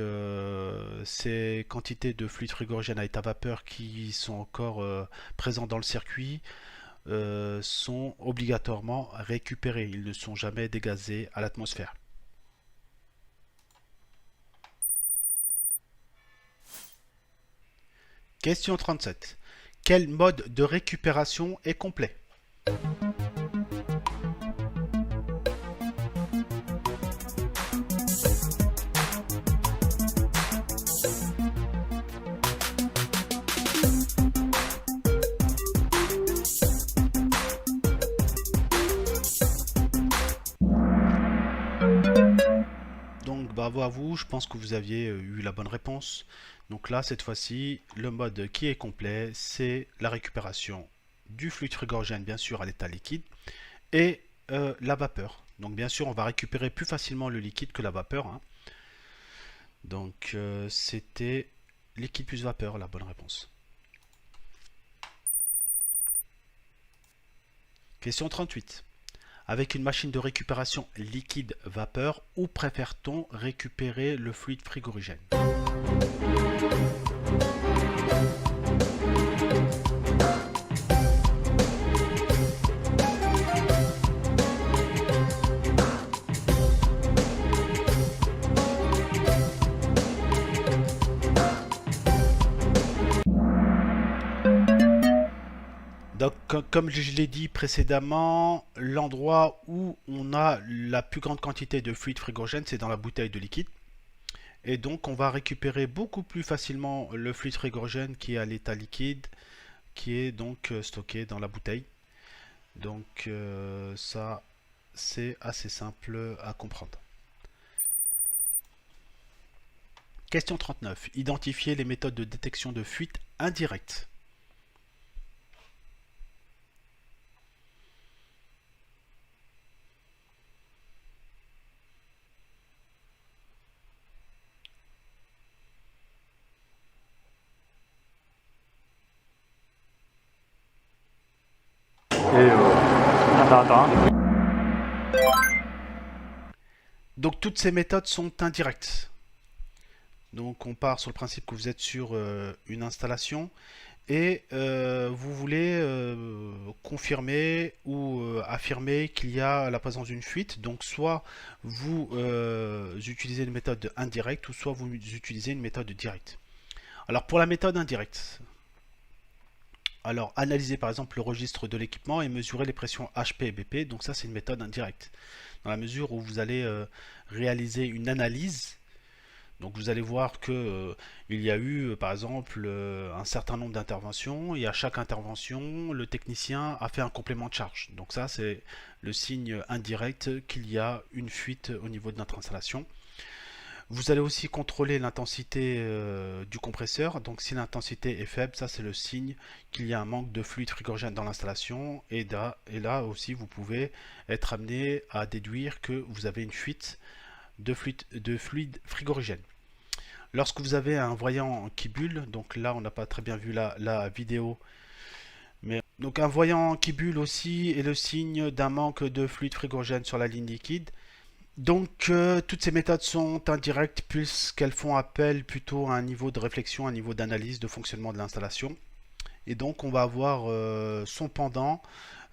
ces quantités de fluide frigorigène à état vapeur qui sont encore présents dans le circuit sont obligatoirement récupérés. Ils ne sont jamais dégazés à l'atmosphère. Question 37. Quel mode de récupération est complet? Donc bravo à vous, je pense que vous aviez eu la bonne réponse. Donc là, cette fois-ci, le mode qui est complet, c'est la récupération du fluide frigorigène, bien sûr, à l'état liquide, et la vapeur. Donc bien sûr, on va récupérer plus facilement le liquide que la vapeur, hein. Donc c'était liquide plus vapeur, la bonne réponse. Question 38. Avec une machine de récupération liquide-vapeur, où préfère-t-on récupérer le fluide frigorigène? Donc, comme je l'ai dit précédemment, l'endroit où on a la plus grande quantité de fluide frigorigène, c'est dans la bouteille de liquide. Et donc, on va récupérer beaucoup plus facilement le fluide frigorigène qui est à l'état liquide, qui est donc stocké dans la bouteille. Donc, ça, c'est assez simple à comprendre. Question 39. Identifier les méthodes de détection de fuite indirecte. Attends. Donc toutes ces méthodes sont indirectes. Donc on part sur le principe que vous êtes sur une installation et vous voulez confirmer ou affirmer qu'il y a la présence d'une fuite. Donc soit vous utilisez une méthode indirecte ou soit vous utilisez une méthode directe. Alors pour la méthode indirecte, alors analyser par exemple le registre de l'équipement et mesurer les pressions HP et BP. Donc ça c'est une méthode indirecte. Dans la mesure où vous allez réaliser une analyse. Donc vous allez voir que il y a eu par exemple un certain nombre d'interventions et à chaque intervention le technicien a fait un complément de charge. Donc ça c'est le signe indirect qu'il y a une fuite au niveau de notre installation. Vous allez aussi contrôler l'intensité du compresseur. Donc si l'intensité est faible, ça c'est le signe qu'il y a un manque de fluide frigorigène dans l'installation. Et là aussi vous pouvez être amené à déduire que vous avez une fuite de fluide frigorigène. Lorsque vous avez un voyant qui bulle, donc là on n'a pas très bien vu la vidéo, mais donc un voyant qui bulle aussi est le signe d'un manque de fluide frigorigène sur la ligne liquide. Donc toutes ces méthodes sont indirectes puisqu'elles font appel plutôt à un niveau de réflexion, un niveau d'analyse de fonctionnement de l'installation. Et donc on va avoir son pendant,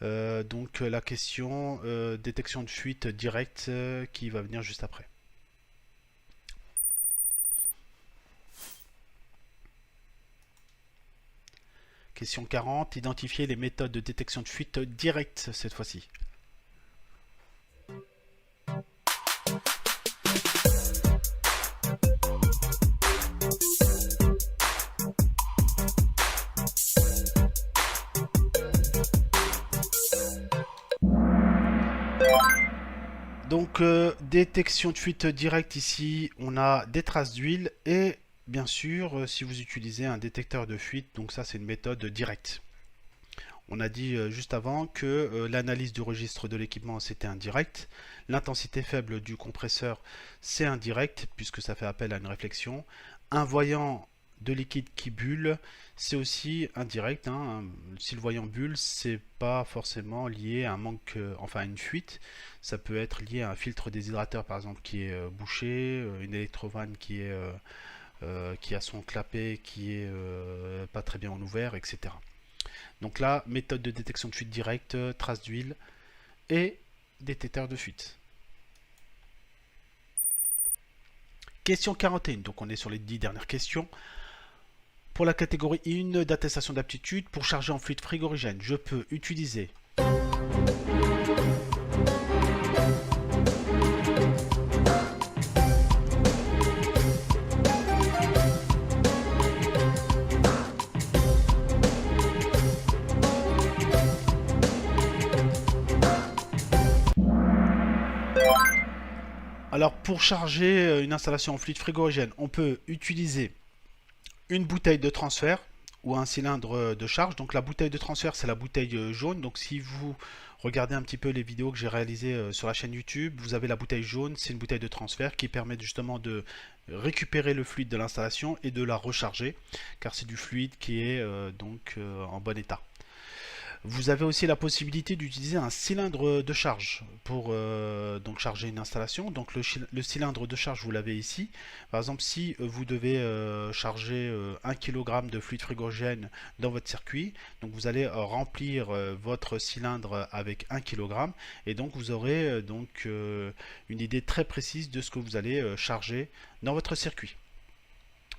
donc la question détection de fuite directe qui va venir juste après. Question 40, identifier les méthodes de détection de fuite directe cette fois-ci. Donc détection de fuite directe ici, on a des traces d'huile et bien sûr si vous utilisez un détecteur de fuite, donc ça c'est une méthode directe. On a dit juste avant que l'analyse du registre de l'équipement c'était indirect, l'intensité faible du compresseur c'est indirect puisque ça fait appel à une réflexion, un voyant de liquide qui bulle, c'est aussi indirect. Hein. Si le voyant bulle, c'est pas forcément lié à un manque, enfin à une fuite. Ça peut être lié à un filtre déshydrateur par exemple qui est bouché, une électrovanne qui a son clapet qui est pas très bien en ouvert, etc. Donc là, méthode de détection de fuite directe, trace d'huile et détecteur de fuite. Question 41, donc on est sur les 10 dernières questions. Pour la catégorie 1 d'attestation d'aptitude, pour charger en fluide frigorigène, je peux utiliser alors pour charger une installation en fluide frigorigène, on peut utiliser une bouteille de transfert ou un cylindre de charge. Donc la bouteille de transfert, c'est la bouteille jaune. Donc si vous regardez un petit peu les vidéos que j'ai réalisées sur la chaîne YouTube, vous avez la bouteille jaune, c'est une bouteille de transfert qui permet justement de récupérer le fluide de l'installation et de la recharger, car c'est du fluide qui est en bon état. Vous avez aussi la possibilité d'utiliser un cylindre de charge pour donc charger une installation. Donc le cylindre de charge, vous l'avez ici. Par exemple, si vous devez charger 1 kg de fluide frigorigène dans votre circuit, donc vous allez remplir votre cylindre avec 1 kg et donc vous aurez une idée très précise de ce que vous allez charger dans votre circuit.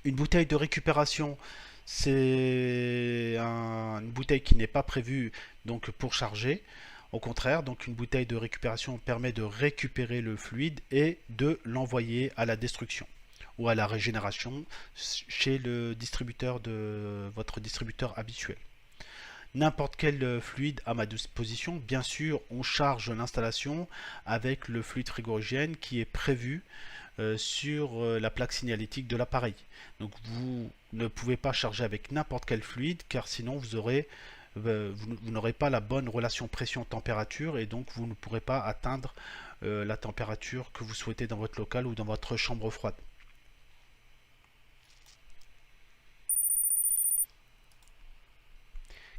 Une bouteille de récupération, c'est une bouteille qui n'est pas prévue donc pour charger. Au contraire, donc une bouteille de récupération permet de récupérer le fluide et de l'envoyer à la destruction ou à la régénération chez le distributeur de votre distributeur habituel. N'importe quel fluide à ma disposition, bien sûr, on charge l'installation avec le fluide frigorigène qui est prévu sur la plaque signalétique de l'appareil. Donc vous ne pouvez pas charger avec n'importe quel fluide car sinon vous n'aurez pas la bonne relation pression-température et donc vous ne pourrez pas atteindre la température que vous souhaitez dans votre local ou dans votre chambre froide.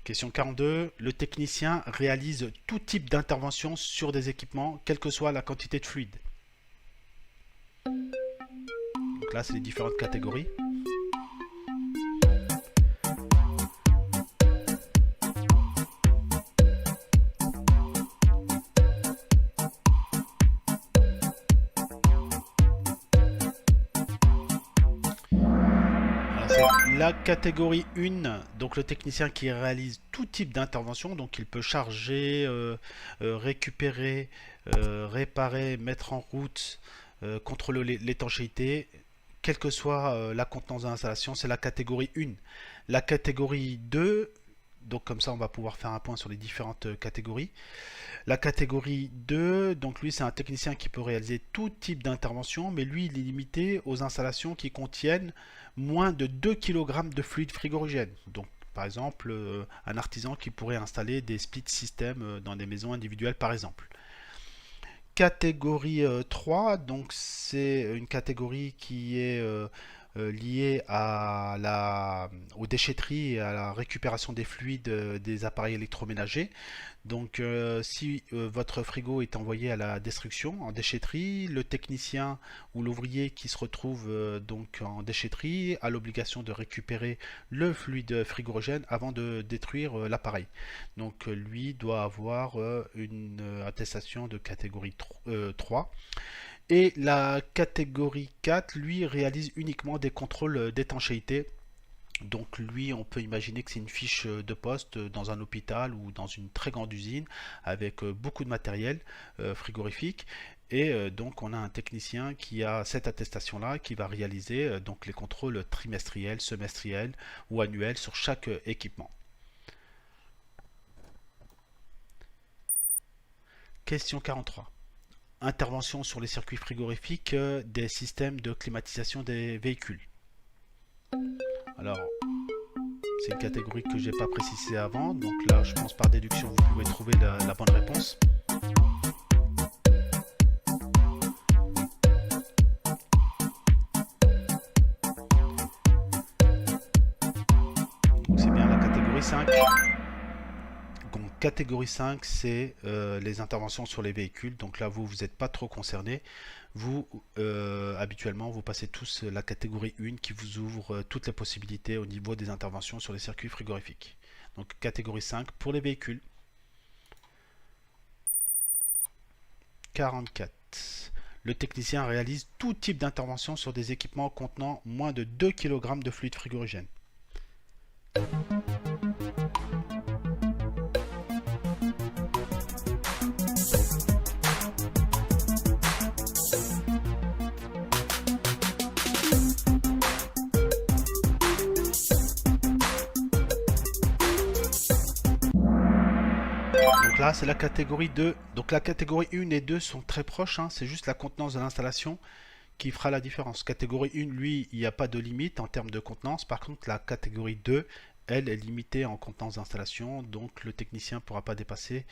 Question 42. Le technicien réalise tout type d'intervention sur des équipements, quelle que soit la quantité de fluide. Donc là, c'est les différentes catégories. La catégorie 1, donc le technicien qui réalise tout type d'intervention, donc il peut charger, récupérer, réparer, mettre en route, contrôler l'étanchéité, quelle que soit la contenance de l'installation, c'est la catégorie 1. La catégorie 2, donc comme ça on va pouvoir faire un point sur les différentes catégories. La catégorie 2, donc lui c'est un technicien qui peut réaliser tout type d'intervention, mais lui il est limité aux installations qui contiennent moins de 2 kg de fluide frigorigène. Donc par exemple un artisan qui pourrait installer des split systems dans des maisons individuelles par exemple. Catégorie 3, donc c'est une catégorie qui est liées aux déchetteries et à la récupération des fluides des appareils électroménagers. Donc, si votre frigo est envoyé à la destruction en déchetterie, le technicien ou l'ouvrier qui se retrouve donc en déchetterie a l'obligation de récupérer le fluide frigorigène avant de détruire l'appareil. Donc, lui doit avoir une attestation de catégorie 3. Et la catégorie 4, lui, réalise uniquement des contrôles d'étanchéité. Donc lui, on peut imaginer que c'est une fiche de poste dans un hôpital ou dans une très grande usine avec beaucoup de matériel frigorifique. Et donc on a un technicien qui a cette attestation-là, qui va réaliser donc les contrôles trimestriels, semestriels ou annuels sur chaque équipement. Question 43. Intervention sur les circuits frigorifiques des systèmes de climatisation des véhicules. Alors, c'est une catégorie que je n'ai pas précisée avant, donc là, je pense par déduction, vous pouvez trouver la bonne réponse. Donc, c'est bien la catégorie 5. Donc, catégorie 5, c'est les interventions sur les véhicules. Donc là, vous n'êtes pas trop concerné. Vous, habituellement, vous passez tous la catégorie 1 qui vous ouvre toutes les possibilités au niveau des interventions sur les circuits frigorifiques. Donc catégorie 5 pour les véhicules. 44. Le technicien réalise tout type d'intervention sur des équipements contenant moins de 2 kg de fluide frigorigène. Donc là, c'est la catégorie 2. Donc la catégorie 1 et 2 sont très proches, hein. C'est juste la contenance de l'installation qui fera la différence. Catégorie 1, lui, il n'y a pas de limite en termes de contenance. Par contre, la catégorie 2, elle, est limitée en contenance d'installation. Donc le technicien ne pourra pas dépasser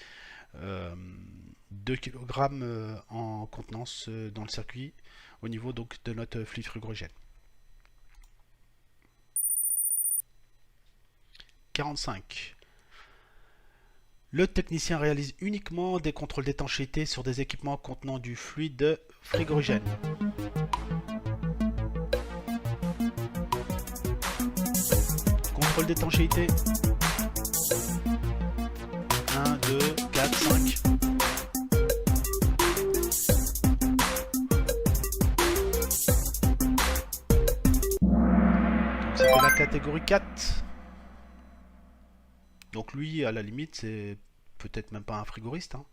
2 kg en contenance dans le circuit au niveau donc, de notre fluide frigorigène. 45. Le technicien réalise uniquement des contrôles d'étanchéité sur des équipements contenant du fluide frigorigène. Contrôle d'étanchéité. 1, 2, 4, 5. Donc c'était la catégorie 4. Donc lui, à la limite, c'est peut-être même pas un frigoriste, hein.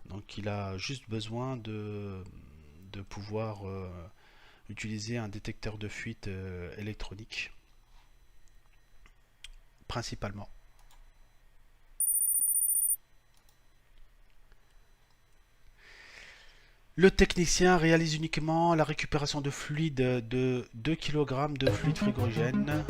Donc il a juste besoin de pouvoir utiliser un détecteur de fuite électronique, principalement. Le technicien réalise uniquement la récupération de fluide de 2 kg de fluide frigorigène.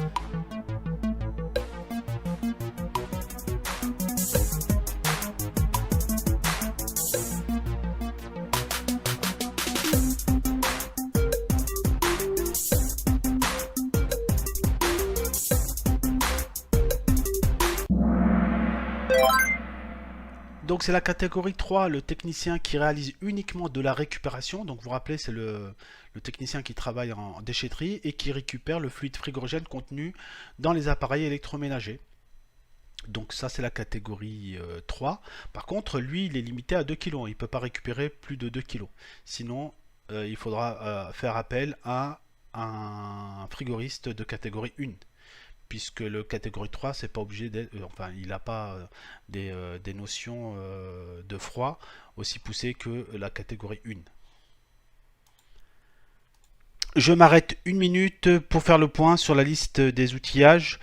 Donc c'est la catégorie 3, le technicien qui réalise uniquement de la récupération. Donc vous vous rappelez, c'est le technicien qui travaille en déchetterie et qui récupère le fluide frigorigène contenu dans les appareils électroménagers. Donc ça c'est la catégorie 3. Par contre, lui, il est limité à 2 kg. Il ne peut pas récupérer plus de 2 kg. Sinon, il faudra faire appel à un frigoriste de catégorie 1. Puisque le catégorie 3, c'est pas obligé d'être, enfin, il n'a pas des notions de froid aussi poussées que la catégorie 1. Je m'arrête une minute pour faire le point sur la liste des outillages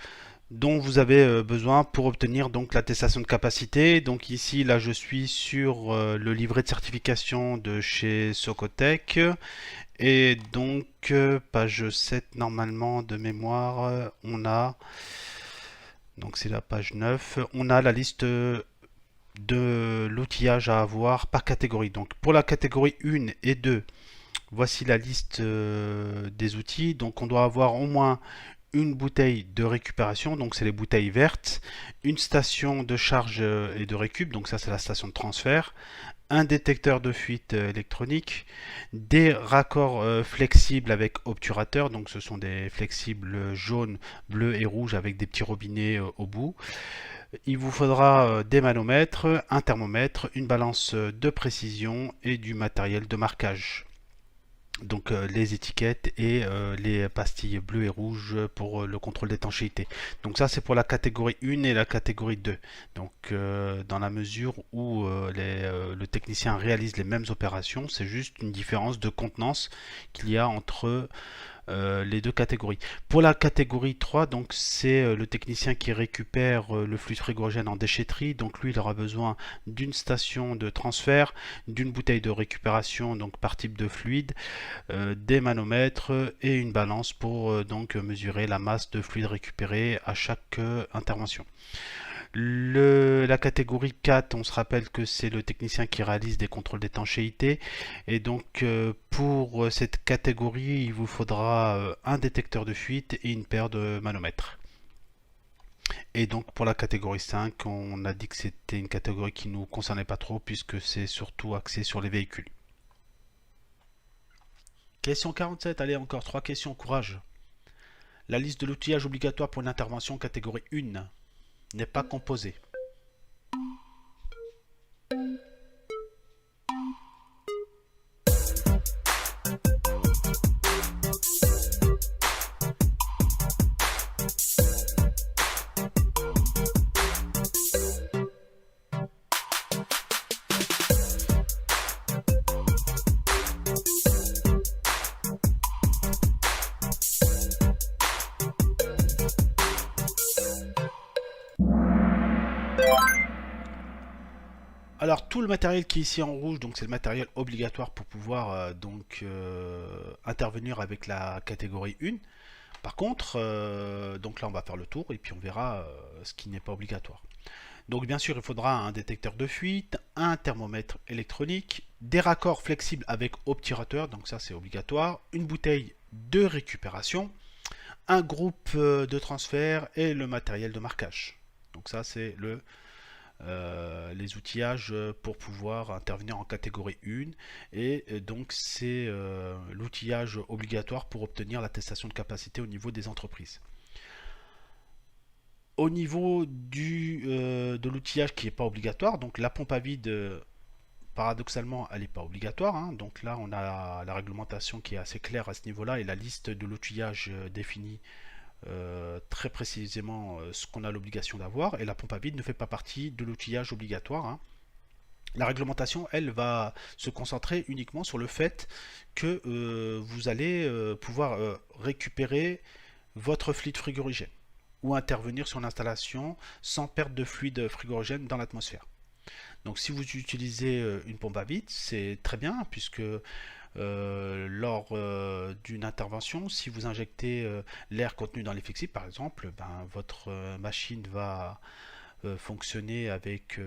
dont vous avez besoin pour obtenir donc l'attestation de capacité. Donc ici, là, je suis sur le livret de certification de chez Socotec. Et donc, page 7, normalement, de mémoire, on a, donc c'est la page 9, on a la liste de l'outillage à avoir par catégorie. Donc, pour la catégorie 1 et 2, Voici la liste des outils. Donc on doit avoir au moins une bouteille de récupération, donc c'est les bouteilles vertes, une station de charge et de récup, donc ça c'est la station de transfert, un détecteur de fuite électronique, des raccords flexibles avec obturateur, donc ce sont des flexibles jaunes, bleus et rouges avec des petits robinets au bout. Il vous faudra des manomètres, un thermomètre, une balance de précision et du matériel de marquage. Donc les étiquettes et les pastilles bleues et rouges pour le contrôle d'étanchéité. Donc ça c'est pour la catégorie 1 et la catégorie 2. Donc dans la mesure où le technicien réalise les mêmes opérations, c'est juste une différence de contenance qu'il y a entre les deux catégories. Pour la catégorie 3, donc c'est le technicien qui récupère le fluide frigorigène en déchetterie. Donc lui, il aura besoin d'une station de transfert, d'une bouteille de récupération donc par type de fluide, des manomètres et une balance pour donc mesurer la masse de fluide récupéré à chaque intervention. La catégorie 4, on se rappelle que c'est le technicien qui réalise des contrôles d'étanchéité. Et donc pour cette catégorie, il vous faudra un détecteur de fuite et une paire de manomètres. Et donc pour la catégorie 5, on a dit que c'était une catégorie qui ne nous concernait pas trop puisque c'est surtout axé sur les véhicules. Question 47, allez encore 3 questions, courage. La liste de l'outillage obligatoire pour une intervention catégorie 1 n'est pas composée. Alors tout le matériel qui est ici en rouge, donc c'est le matériel obligatoire pour pouvoir intervenir avec la catégorie 1. Par contre, donc là on va faire le tour et puis on verra ce qui n'est pas obligatoire. Donc bien sûr il faudra un détecteur de fuite, un thermomètre électronique, des raccords flexibles avec obturateur, donc ça c'est obligatoire, une bouteille de récupération, un groupe de transfert et le matériel de marquage. Donc ça c'est les outillages pour pouvoir intervenir en catégorie 1 et donc c'est l'outillage obligatoire pour obtenir l'attestation de capacité au niveau des entreprises. Au niveau de l'outillage qui n'est pas obligatoire, donc la pompe à vide, paradoxalement, elle n'est pas obligatoire. Hein. Donc là, on a la réglementation qui est assez claire à ce niveau-là et la liste de l'outillage définit très précisément ce qu'on a l'obligation d'avoir. Et la pompe à vide ne fait pas partie de l'outillage obligatoire. Hein. La réglementation, elle, va se concentrer uniquement sur le fait que vous allez pouvoir récupérer votre fluide frigorigène ou intervenir sur l'installation sans perte de fluide frigorigène dans l'atmosphère. Donc si vous utilisez une pompe à vide, c'est très bien puisque lors d'une intervention, si vous injectez l'air contenu dans l'effectif par exemple, ben, votre machine va fonctionner avec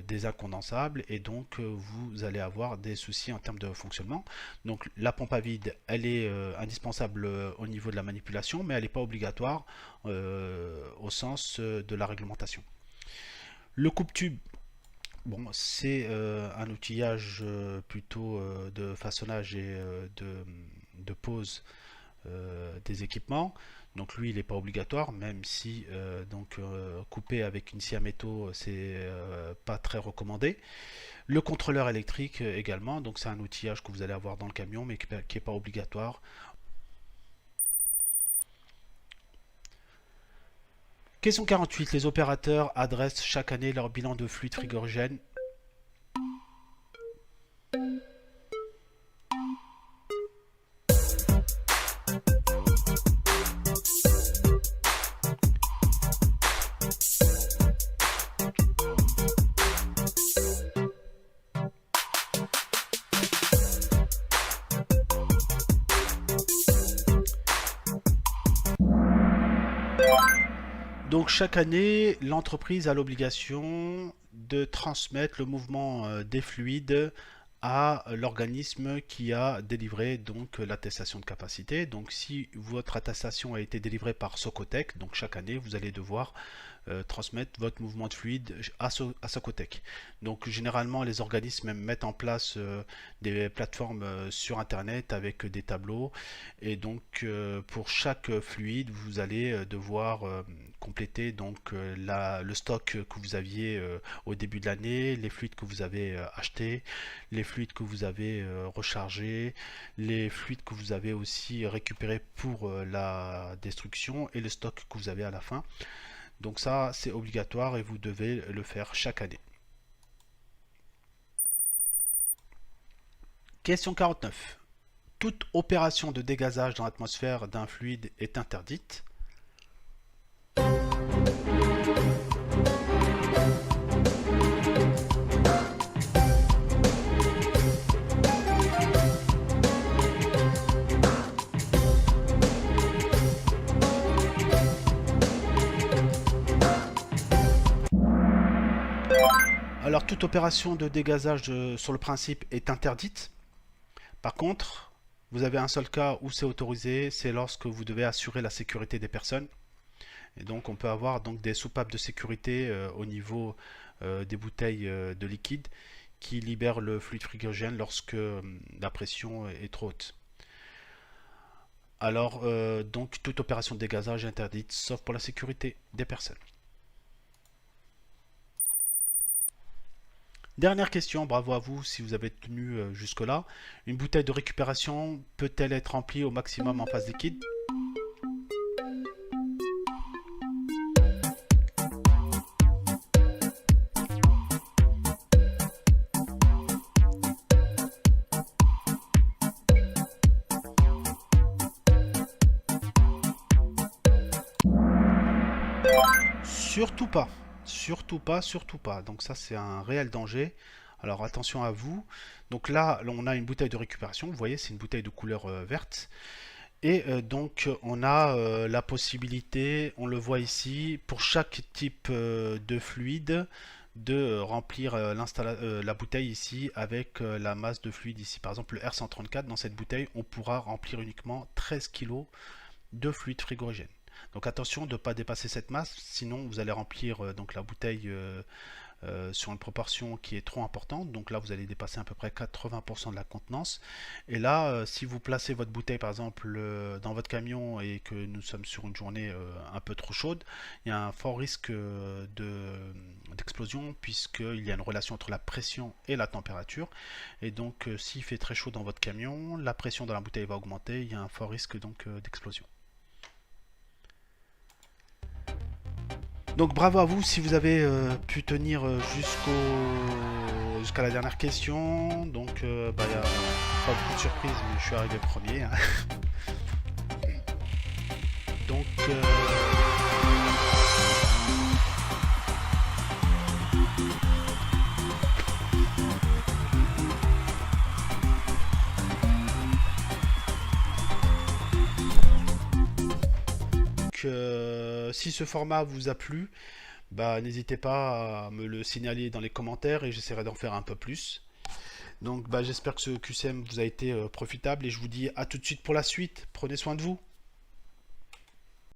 des incondensables et donc vous allez avoir des soucis en termes de fonctionnement. Donc la pompe à vide, elle est indispensable au niveau de la manipulation, mais elle n'est pas obligatoire au sens de la réglementation. Le coupe-tube, bon, c'est un outillage plutôt de façonnage et de pose des équipements. Donc lui, il n'est pas obligatoire, même si couper avec une scie à métaux, c'est pas très recommandé. Le contrôleur électrique également, donc c'est un outillage que vous allez avoir dans le camion, mais qui n'est pas obligatoire. Question 48. Les opérateurs adressent chaque année leur bilan de fluide frigorigène. Donc chaque année, l'entreprise a l'obligation de transmettre le mouvement des fluides à l'organisme qui a délivré donc l'attestation de capacité. Donc si votre attestation a été délivrée par Socotec, donc chaque année vous allez devoir transmettre votre mouvement de fluide à Socotec. Donc généralement les organismes mettent en place des plateformes sur internet avec des tableaux, et donc pour chaque fluide vous allez devoir compléter donc le stock que vous aviez au début de l'année, les fluides que vous avez achetés, les fluides que vous avez rechargés, les fluides que vous avez aussi récupérés pour la destruction, et le stock que vous avez à la fin. Donc ça, c'est obligatoire et vous devez le faire chaque année. Question 49. Toute opération de dégazage dans l'atmosphère d'un fluide est interdite. Alors, toute opération de dégazage sur le principe est interdite. Par contre, vous avez un seul cas où c'est autorisé, c'est lorsque vous devez assurer la sécurité des personnes. Et donc on peut avoir donc des soupapes de sécurité au niveau des bouteilles de liquide qui libèrent le fluide frigorigène lorsque la pression est trop haute. Alors donc toute opération de dégazage est interdite sauf pour la sécurité des personnes. Dernière question, bravo à vous si vous avez tenu jusque-là. Une bouteille de récupération peut-elle être remplie au maximum en phase liquide? Surtout pas, surtout pas, surtout pas. Donc ça c'est un réel danger. Alors attention à vous. Donc là on a une bouteille de récupération. Vous voyez c'est une bouteille de couleur verte. Et donc on a la possibilité, on le voit ici, pour chaque type de fluide, de remplir la bouteille ici avec la masse de fluide ici. Par exemple le R134, dans cette bouteille on pourra remplir uniquement 13 kg de fluide frigorigène. Donc attention de ne pas dépasser cette masse, sinon vous allez remplir donc la bouteille sur une proportion qui est trop importante. Donc là vous allez dépasser à peu près 80% de la contenance. Et là si vous placez votre bouteille par exemple dans votre camion et que nous sommes sur une journée un peu trop chaude, il y a un fort risque d'explosion puisqu'il y a une relation entre la pression et la température. Et donc s'il fait très chaud dans votre camion, la pression dans la bouteille va augmenter, il y a un fort risque donc d'explosion. Donc bravo à vous si vous avez pu tenir jusqu'à la dernière question. Donc il n'y a pas beaucoup de surprises, mais je suis arrivé premier. Hein. Donc si ce format vous a plu, n'hésitez pas à me le signaler dans les commentaires et j'essaierai d'en faire un peu plus. Donc j'espère que ce QCM vous a été profitable et je vous dis à tout de suite pour la suite. Prenez soin de vous.